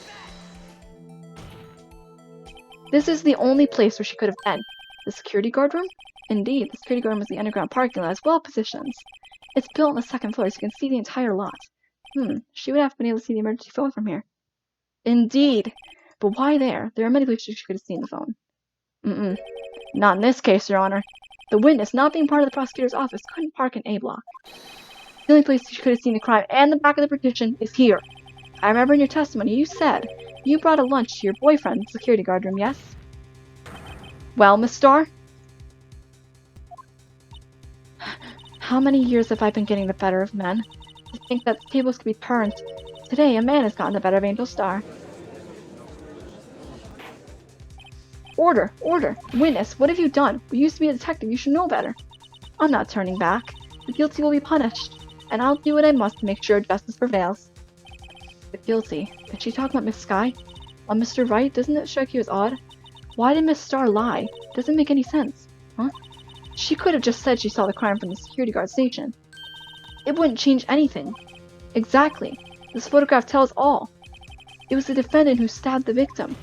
This is the only place where she could have been. The security guard room? Indeed, the security guard room is the underground parking lot as well positioned. It's built on the second floor, so you can see the entire lot. She would have been able to see the emergency phone from here. Indeed. But why there? There are many places she could have seen the phone. Not in this case, Your Honor. The witness, not being part of the prosecutor's office, couldn't park in A block. The only place she could have seen the crime and the back of the partition is here. I remember in your testimony you said you brought a lunch to your boyfriend in the security guard room, yes? Well, Miss Starr? How many years have I been getting the better of men? To think that the tables could be turned. Today, a man has gotten the better of Angel Starr. Order! Order! Witness, what have you done? You used to be a detective, you should know better. I'm not turning back. The guilty will be punished, and I'll do what I must to make sure justice prevails. The guilty? Did she talk about Miss Skye? Mr. Wright, doesn't it strike you as odd? Why did Miss Starr lie? Doesn't make any sense. She could have just said she saw the crime from the security guard station. It wouldn't change anything. Exactly. This photograph tells all. It was the defendant who stabbed the victim.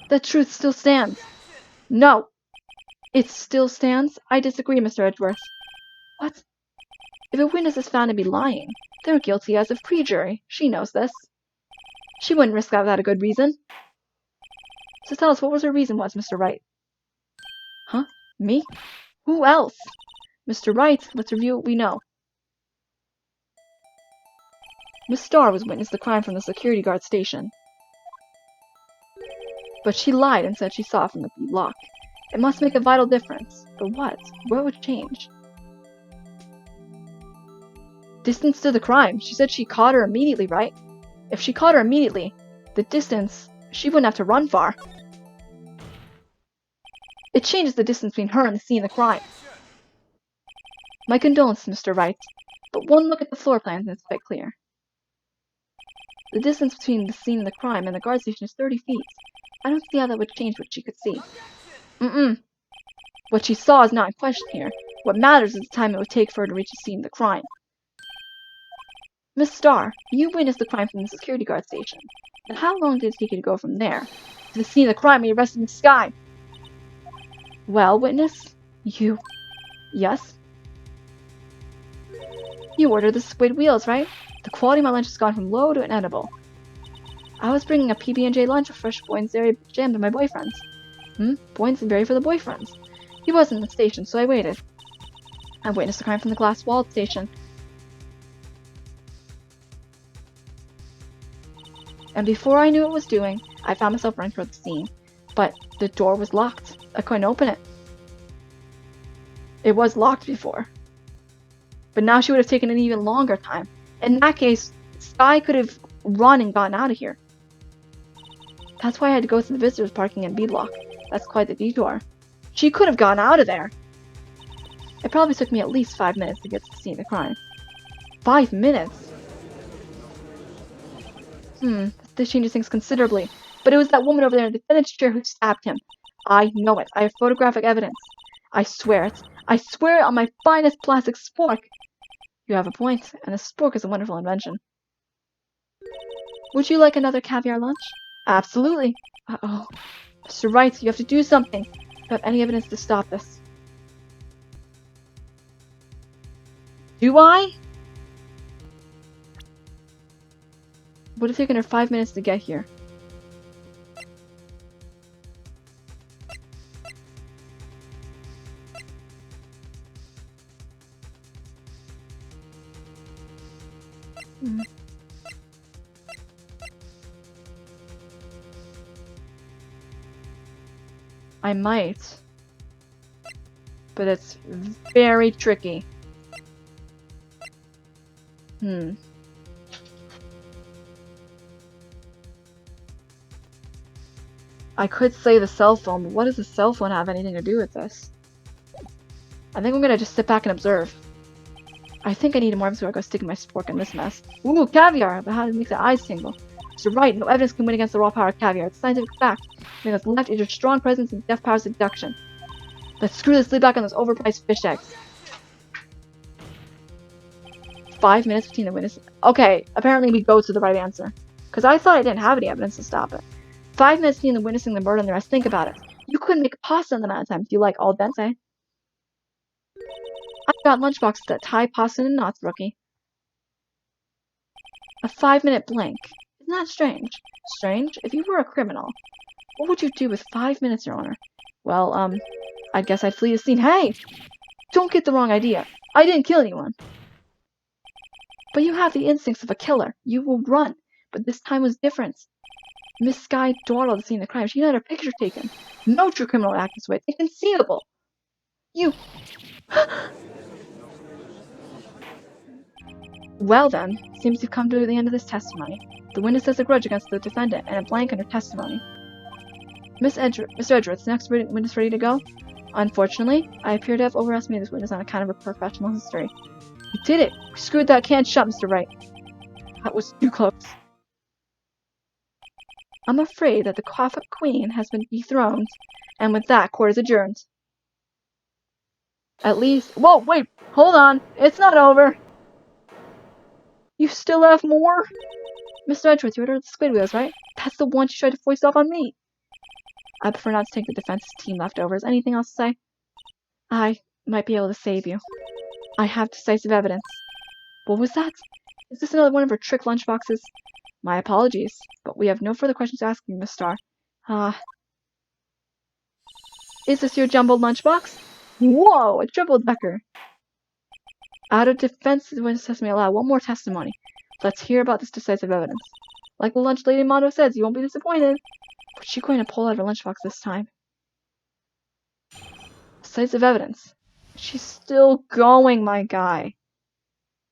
The truth still stands. No. It still stands? I disagree, Mr. Edgeworth. What? If a witness is found to be lying, they're guilty as of perjury. She knows this. She wouldn't risk that without a good reason. So tell us what was her reason was, Mr. Wright. Me? Who else? Mr. Wright, let's review what we know. Miss Starr was witness to the crime from the security guard station. But she lied and said she saw it from the lock. It must make a vital difference. But what? What would change? Distance to the crime. She said she caught her immediately, right? If she caught her immediately, the distance, she wouldn't have to run far. It changes the distance between her and the scene of the crime. My condolences, Mr. Wright, but one look at the floor plans and it's quite clear. The distance between the scene of the crime and the guard station is 30 feet. I don't see how that would change what she could see. What she saw is not in question here. What matters is the time it would take for her to reach the scene of the crime. Miss Starr, you witnessed the crime from the security guard station. And how long did it take you to go from there to the scene of the crime when you arrested Miss Skye? Well, witness? You. Yes? You ordered the squid wheels, right? The quality of my lunch has gone from low to inedible. I was bringing a PB&J lunch of fresh Boynesberry jam to my boyfriends. Boynesberry for the boyfriends. He wasn't in the station, so I waited. I witnessed the crime from the glass-walled station. And before I knew what I was doing, I found myself running toward the scene. But the door was locked. I couldn't open it. It was locked before. But now she would have taken an even longer time. In that case, Skye could have run and gotten out of here. That's why I had to go to the visitors parking in Beadlock. That's quite the detour. She could have gotten out of there. It probably took me at least 5 minutes to get to the scene of the crime. 5 minutes? This changes things considerably. But it was that woman over there in the defendant's chair who stabbed him. I know it. I have photographic evidence. I swear it. I swear it on my finest plastic spork. You have a point, and a spork is a wonderful invention. Would you like another caviar lunch? Absolutely. Uh-oh. Mr. Wright, you have to do something. Do you have any evidence to stop this? Do I? What if taken her 5 minutes to get here? I might. But it's very tricky. I could say the cell phone, but what does the cell phone have anything to do with this? I think I'm gonna just sit back and observe. I think I need more before I go sticking my spork in this mess. Ooh, caviar! But how does it make the eyes tingle? Mr. Wright, no evidence can win against the raw power of caviar. It's a scientific fact. Something that's left is your strong presence and deaf power seduction. Let's screw this lid back on those overpriced fish eggs. 5 minutes between the witnesses. Okay, apparently we go to the right answer. Because I thought I didn't have any evidence to stop it. 5 minutes between the witnessing the murder and the rest. Think about it. You couldn't make pasta in the amount of time if you like al dente. I've got lunchboxes that tie pasta in knots, rookie. A 5-minute blank. Isn't that strange? Strange? If you were a criminal, what would you do with 5 minutes, Your Honor? Well, I guess I'd flee the scene. Hey! Don't get the wrong idea. I didn't kill anyone. But you have the instincts of a killer. You will run. But this time was different. Miss Skye dawdled the scene of the crime. She had her picture taken. No true criminal would act this way. It's inconceivable. You... Well then, seems you've come to the end of this testimony. The witness has a grudge against the defendant and a blank in her testimony. Mr. Edgeworth, next witness ready to go? Unfortunately, I appear to have overestimated this witness on account of her professional history. You did it! We screwed that can shut, Mr. Wright. That was too close. I'm afraid that the Coffin Queen has been dethroned, and with that, court is adjourned. At least— Whoa, wait! Hold on! It's not over! You still have more? Mr. Edgeworth, you ordered the squid wheels, right? That's the one she tried to foist off on me! I prefer not to take the defense's team leftovers. Anything else to say? I might be able to save you. I have decisive evidence. What was that? Is this another one of her trick lunchboxes? My apologies, but we have no further questions to ask you, Miss Starr. Is this your jumbled lunchbox? Whoa, a triple-decker! Out of defense, the witness testimony allowed. One more testimony. Let's hear about this decisive evidence. Like the lunch lady motto says, you won't be disappointed. What's she going to pull out of her lunchbox this time? Sites of evidence. She's still going, my guy.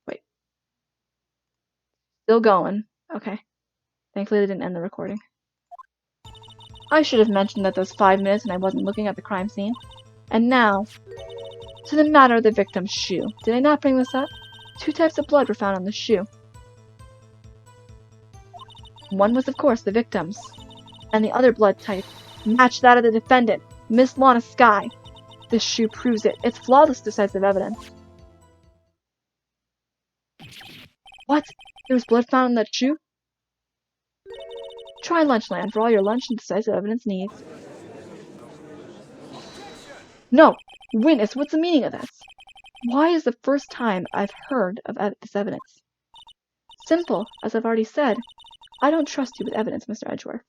Wait. Still going. Okay. Thankfully they didn't end the recording. I should have mentioned that those 5 minutes and I wasn't looking at the crime scene. And now, to the matter of the victim's shoe. Did I not bring this up? 2 types of blood were found on the shoe. One was, of course, the victim's, and the other blood type matched that of the defendant, Miss Lana Skye. This shoe proves it. It's flawless decisive evidence. What? There was blood found on that shoe? Try Lunchland for all your lunch and decisive evidence needs. No! Witness, what's the meaning of this? Why is the first time I've heard of this evidence? Simple, as I've already said. I don't trust you with evidence, Mr. Edgeworth.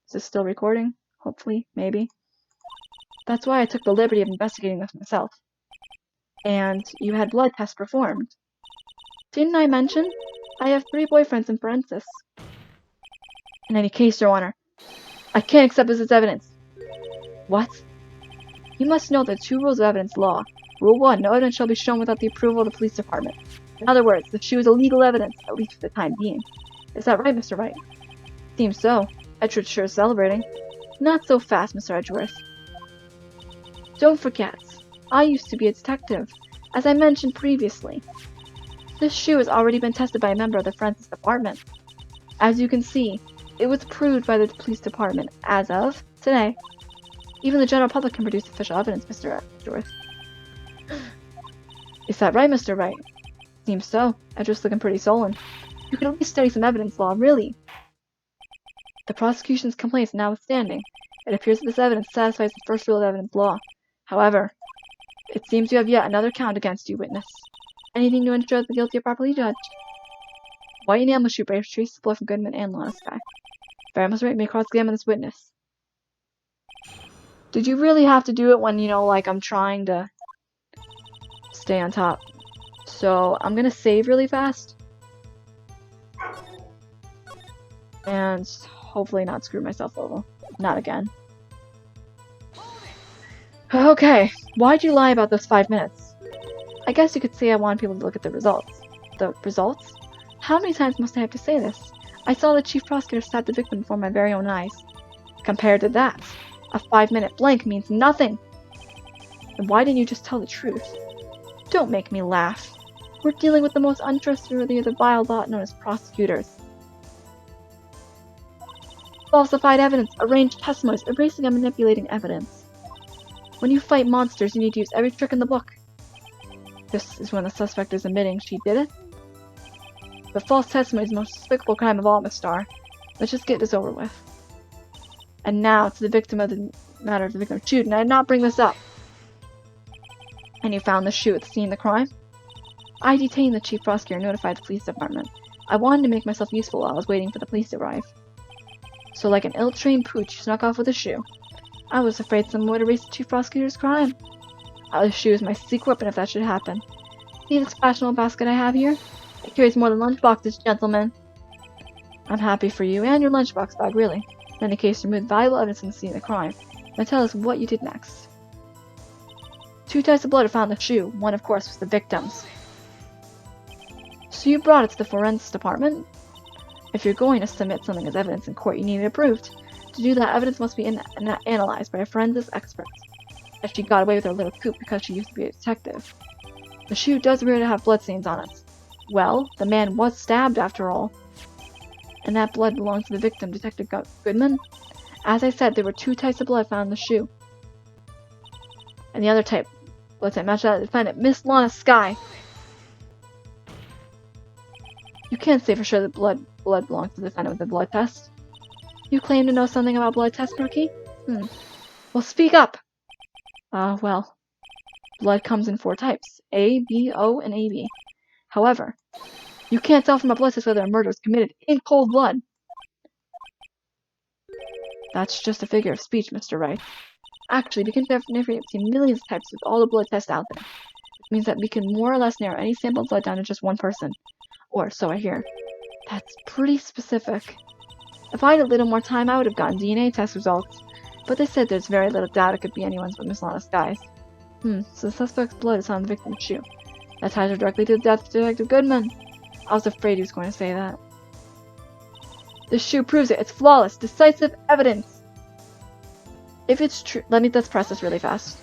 Is this still recording? Hopefully, maybe. That's why I took the liberty of investigating this myself. And you had blood tests performed. Didn't I mention? I have 3 boyfriends in forensics. In any case, Your Honor, I can't accept this as evidence. What? You must know the 2 rules of evidence law. Rule 1, no evidence shall be shown without the approval of the police department. In other words, the shoe is illegal evidence, at least for the time being. Is that right, Mr. Wright? Seems so. Edgeworth sure is celebrating. Not so fast, Mr. Edgeworth. Don't forget, I used to be a detective, as I mentioned previously. This shoe has already been tested by a member of the forensics department. As you can see, it was approved by the police department as of today. Even the general public can produce official evidence, Mr. Edgeworth. Is that right, Mr. Wright? Seems so. Edgeworth's looking pretty sullen. You could at least study some evidence law, really. The prosecution's complaints notwithstanding, it appears that this evidence satisfies the first rule of evidence law. However, it seems you have yet another count against you, witness. Anything to ensure that the guilty are properly judged. White enamel shoe bears traces of blood from Goodman and Lana Skye. Fair Mr. Wright may cross-examine this witness. Did you really have to do it when, like I'm trying to stay on top? So, I'm gonna save really fast. And hopefully not screw myself over. Not again. Okay, why'd you lie about those 5 minutes? I guess you could say I wanted people to look at the results. The results? How many times must I have to say this? I saw the chief prosecutor stab the victim before my very own eyes. Compared to that, a 5-minute blank means nothing. Then why didn't you just tell the truth? Don't make me laugh. We're dealing with the most untrustworthy of the vile lot known as prosecutors. Falsified evidence, arranged testimonies, erasing and manipulating evidence. When you fight monsters, you need to use every trick in the book. This is when the suspect is admitting she did it. But false testimony is the most despicable crime of all, Miss Starr. Let's just get this over with. And now to the victim of the matter of the victim's shoe. Did I not bring this up? And you found the shoe at the scene of the crime? I detained the chief prosecutor and notified the police department. I wanted to make myself useful while I was waiting for the police to arrive. So like an ill-trained pooch, you snuck off with a shoe. I was afraid someone would erase the chief prosecutor's crime. The shoe is my secret weapon if that should happen. See this fashionable basket I have here? It carries more than lunchboxes, gentlemen. I'm happy for you and your lunchbox bag, really. In any case, remove valuable evidence from the scene of the crime. Now tell us what you did next. 2 types of blood are found in the shoe. One, of course, was the victim's. So you brought it to the forensics department? If you're going to submit something as evidence in court, you need it approved. To do that, evidence must be analyzed by a forensics expert. If she got away with her little coup because she used to be a detective. The shoe does appear to have bloodstains on it. Well, the man was stabbed after all. And that blood belongs to the victim, Detective Goodman. As I said, there were 2 types of blood found in the shoe. And the other type, blood type matched that of the defendant, Miss Lana Skye. You can't say for sure that blood belongs to the defendant with a blood test. You claim to know something about blood tests, Rookie? Well, speak up! Well, blood comes in 4 types. A, B, O, and AB. However, you can't tell from a blood test whether a murder was committed in cold blood. That's just a figure of speech, Mr. Wright. Actually, we can differentiate between millions of types with all the blood tests out there. Which means that we can more or less narrow any sample of blood down to just one person. Or so I hear. That's pretty specific. If I had a little more time, I would have gotten DNA test results. But they said there's very little doubt it could be anyone's but Miss Lana Skye's. So the suspect's blood is on the victim's shoe. That ties her directly to the death of Detective Goodman. I was afraid he was going to say that. This shoe proves it. It's flawless, decisive evidence. If it's true, let's press this really fast.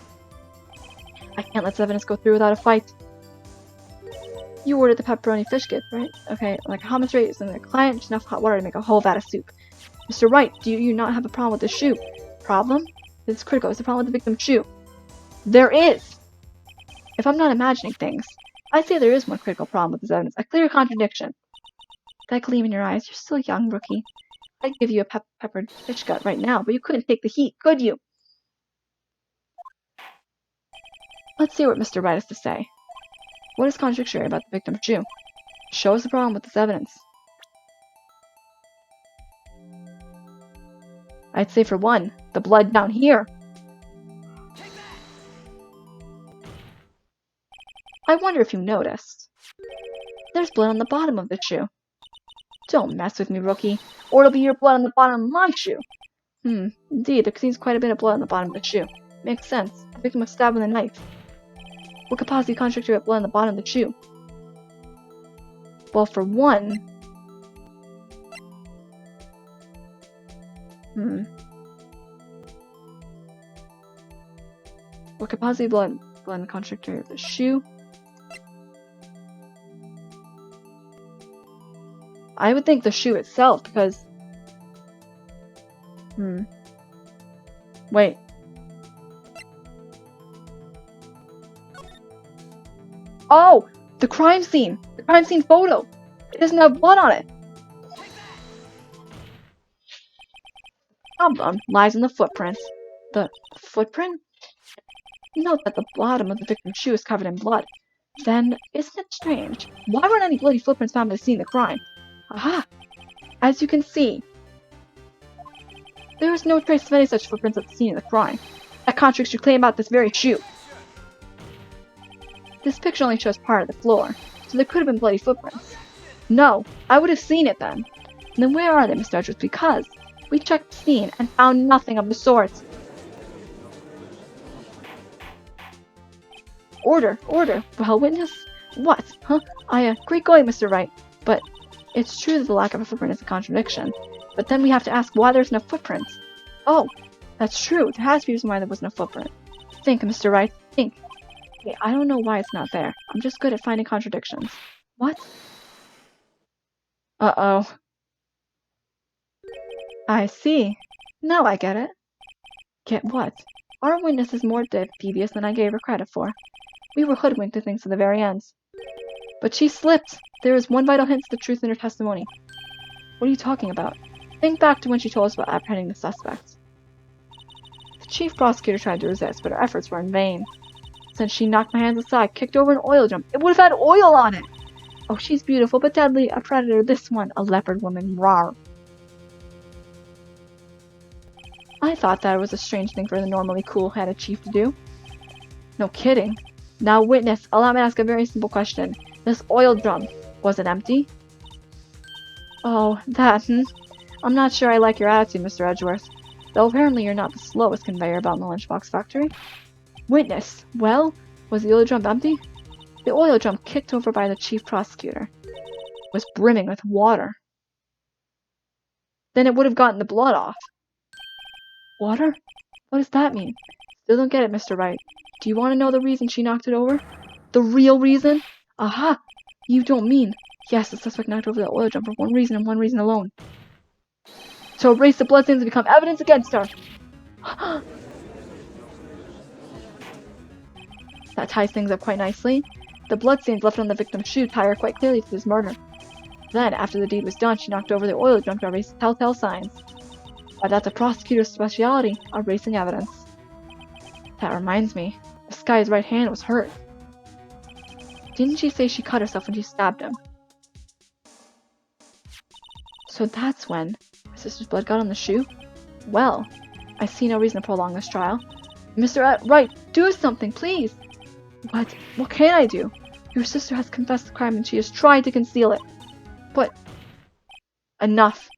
I can't let this evidence go through without a fight. You ordered the pepperoni fish kit, right? Okay, like how much rate is in the client? Enough hot water to make a whole vat of soup. Mr. Wright, do you not have a problem with the shoe? Problem? It's critical. It's a problem with the victim's shoe. There is! If I'm not imagining things, I'd say there is one critical problem with this evidence. A clear contradiction. That gleam in your eyes, you're still young, rookie. I'd give you a peppered fish gut right now, but you couldn't take the heat, could you? Let's see what Mr. Wright has to say. What is contradictory about the victim's shoe? Show us the problem with this evidence. I'd say for one, the blood down here. I wonder if you noticed. There's blood on the bottom of the shoe. Don't mess with me, rookie, or it'll be your blood on the bottom of my shoe. Indeed, there seems quite a bit of blood on the bottom of the shoe. Makes sense. The victim was stabbed with a knife. What could possibly contradict with blood on the bottom of the shoe? Well, for one... What could possibly blood on the contradictory of the shoe? I would think the shoe itself, because... Wait. Oh! The crime scene! The crime scene photo! It doesn't have blood on it! Problem lies in the footprints. The footprint? Note that the bottom of the victim's shoe is covered in blood. Then, isn't it strange? Why weren't any bloody footprints found at the scene of the crime? Aha! As you can see, there is no trace of any such footprints at the scene of the crime. That contradicts your claim about this very shoe. This picture only shows part of the floor, so there could have been bloody footprints. No, I would have seen it then. And then where are they, Mr. Edgeworth? Because we checked the scene and found nothing of the sort. Order, order. Well, witness? What? Huh? Great going, Mr. Wright. But it's true that the lack of a footprint is a contradiction. But then we have to ask why there's no footprints. Oh, that's true. There has to be a reason why there wasn't a footprint. Think, Mr. Wright. Think. Okay, I don't know why it's not there. I'm just good at finding contradictions. What? Uh-oh. I see. Now I get it. Get what? Our witness is more devious than I gave her credit for. We were hoodwinked to things to the very end. But she slipped. There is one vital hint to the truth in her testimony. What are you talking about? Think back to when she told us about apprehending the suspect. The chief prosecutor tried to resist, but her efforts were in vain. Since she knocked my hands aside, kicked over an oil drum, it would have had oil on it! Oh, she's beautiful, but deadly. A predator, this one. A leopard woman. Rawr. I thought that was a strange thing for the normally cool-headed chief to do. No kidding. Now, witness, allow me to ask a very simple question. This oil drum, was it empty? Oh, that, I'm not sure I like your attitude, Mr. Edgeworth. Though apparently you're not the slowest conveyor belt in the lunchbox factory. Witness, well, was the oil drum empty? The oil drum, kicked over by the chief prosecutor, was brimming with water. Then it would have gotten the blood off. Water? What does that mean? Still don't get it, Mr. Wright. Do you want to know the reason she knocked it over? The real reason? Aha! You don't mean... Yes, the suspect knocked over the oil drum for one reason and one reason alone. To erase the bloodstains and become evidence against her. That ties things up quite nicely. The bloodstains left on the victim's shoe tie her quite clearly to this murder. Then, after the deed was done, she knocked over the oil drum to erase the telltale signs. But that's a prosecutor's specialty, erasing evidence. That reminds me, Miss Skye's right hand was hurt. Didn't she say she cut herself when she stabbed him? So that's when my sister's blood got on the shoe? Well, I see no reason to prolong this trial. Mr. Wright, do something, please! What? What can I do? Your sister has confessed the crime and she has tried to conceal it. But... Enough.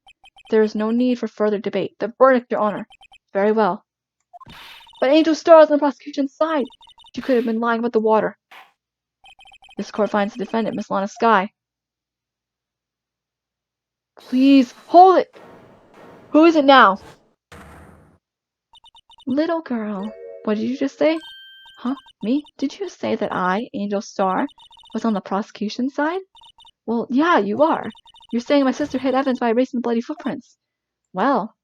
There is no need for further debate. The verdict, Your Honor. Very well. But Angel Star is on the prosecution's side. She could have been lying about the water. This court finds the defendant, Miss Lana Skye. Please, hold it! Who is it now? Little girl. What did you just say? Huh? Me? Did you say that I, Angel Star, was on the prosecution's side? Well, yeah, you are. You're saying my sister hid evidence by erasing the bloody footprints. Well.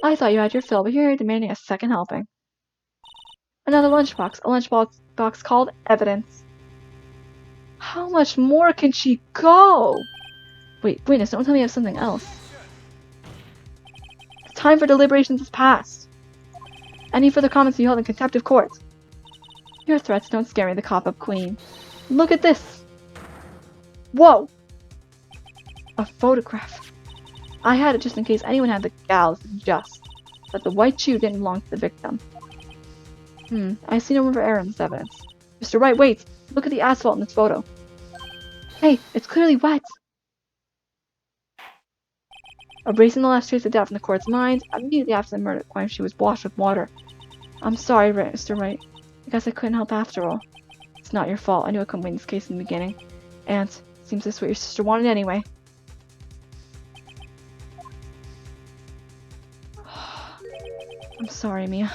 I thought you had your fill, but here you're demanding a second helping. Another lunchbox. A lunchbox called evidence. How much more can she go? Wait, witness, don't tell me you have something else. The time for deliberations is past. Any further comments you held in contempt of court? Your threats don't scare me, the cop-up queen. Look at this! Whoa! A photograph. I had it just in case anyone had the gals to suggest that the white shoe didn't belong to the victim. I see no room for error in this evidence. Mr. Wright, wait! Look at the asphalt in this photo. Hey, it's clearly wet! Erasing the last trace of doubt from the court's mind, immediately after the murder, when she was washed with water. I'm sorry, Mr. Wright. I guess I couldn't help after all. It's not your fault. I knew I couldn't win this case in the beginning. And seems this is what your sister wanted anyway. I'm sorry, Mia.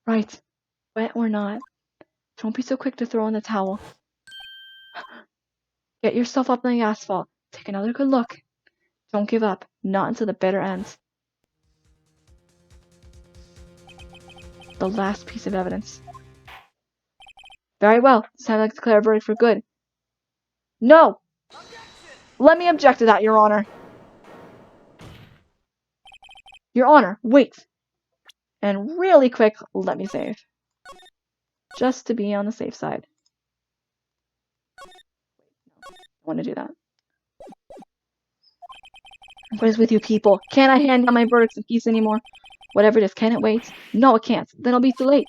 Right. Wet or not. Don't be so quick to throw in the towel. Get yourself up on the asphalt. Take another good look. Don't give up. Not until the bitter end. The last piece of evidence. Very well. It's time to declare a verdict for good. No! Let me object to that, Your Honor. Your Honor, wait. And really quick, let me save. Just to be on the safe side. I want to do that. What is with you people? Can't I hand down my verdicts in peace anymore? Whatever it is, can it wait? No, it can't. Then I'll be too late.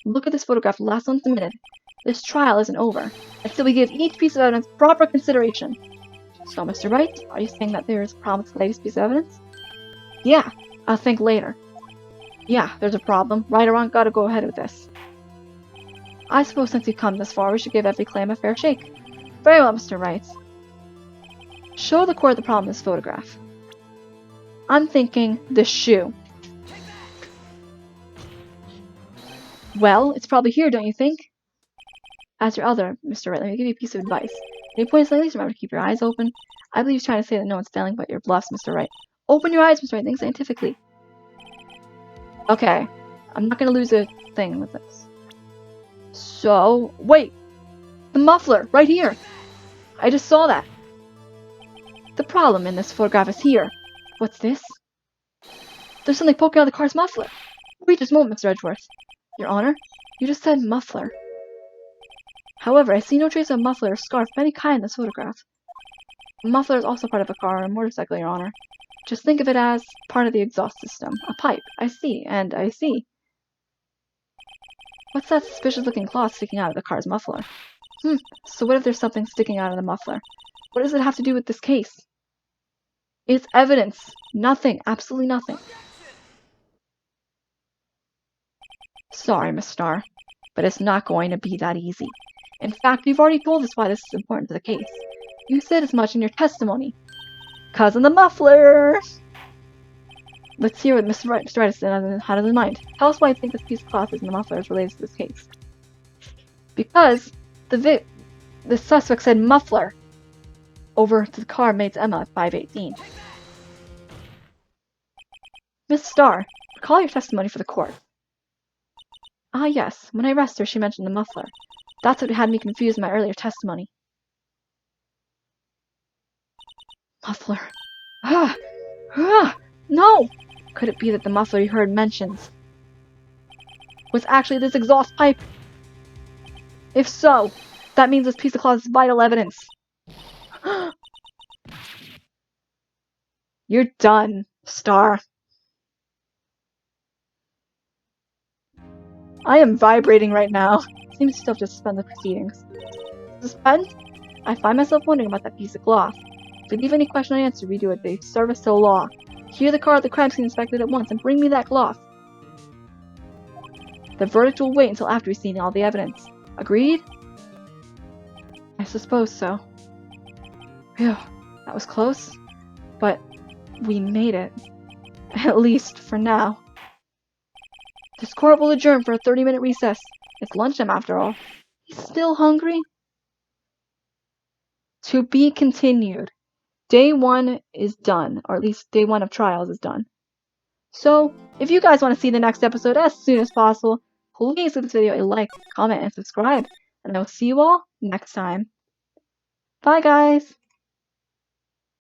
Look at this photograph last one submitted. This trial isn't over. Until we give each piece of evidence proper consideration. So, Mr. Wright, are you saying that there is a problem with the latest piece of evidence? Yeah, I'll think later. Yeah, there's a problem. Right or wrong, gotta go ahead with this. I suppose since we've come this far, we should give every claim a fair shake. Very well, Mr. Wright. Show the court the problem in this photograph. I'm thinking the shoe. Well, it's probably here, don't you think? As your elder, Mr. Wright, let me give you a piece of advice. Any points like these, remember to keep your eyes open. I believe he's trying to say that no one's failing but your bluffs, Mr. Wright. Open your eyes, Mr. Wright, think scientifically. Okay, I'm not gonna lose a thing with this. So, wait! The muffler, right here! I just saw that! The problem in this photograph is here. What's this? There's something poking out of the car's muffler! Wait just a moment, Mr. Edgeworth. Your Honor, you just said muffler. However, I see no trace of a muffler or scarf of any kind in this photograph. A muffler is also part of a car or a motorcycle, Your Honor. Just think of it as part of the exhaust system. A pipe. I see, and I see. What's that suspicious-looking cloth sticking out of the car's muffler? So what if there's something sticking out of the muffler? What does it have to do with this case? It's evidence. Nothing. Absolutely nothing. Sorry, Miss Star, but it's not going to be that easy. In fact, you've already told us why this is important to the case. You said as much in your testimony. 'Cause of the muffler! Let's hear what Mr. Wright had in mind. Tell us why you think this piece of cloth is in the muffler is related to this case. Because the suspect said muffler over to the car mates Emma at 518. Miss Starr, recall your testimony for the court. Ah yes, when I arrested her she mentioned the muffler. That's what had me confused in my earlier testimony. Muffler. No! Could it be that the muffler you heard mentions was actually this exhaust pipe? If so, that means this piece of cloth is vital evidence. You're done, Star. I am vibrating right now. Seems to still have to suspend the proceedings. Suspend? I find myself wondering about that piece of cloth. If you leave any question unanswered, we do a disservice to the law. Hear the car at the crime scene inspected at once and bring me that cloth. The verdict will wait until after we've seen all the evidence. Agreed? I suppose so. Phew, that was close. But we made it. At least for now. This court will adjourn for a 30-minute recess. It's lunchtime after all. He's still hungry? To be continued. Day 1 is done, or at least day 1 of trials is done. So, if you guys want to see the next episode as soon as possible, please give this video a like, comment, and subscribe. And I will see you all next time. Bye guys!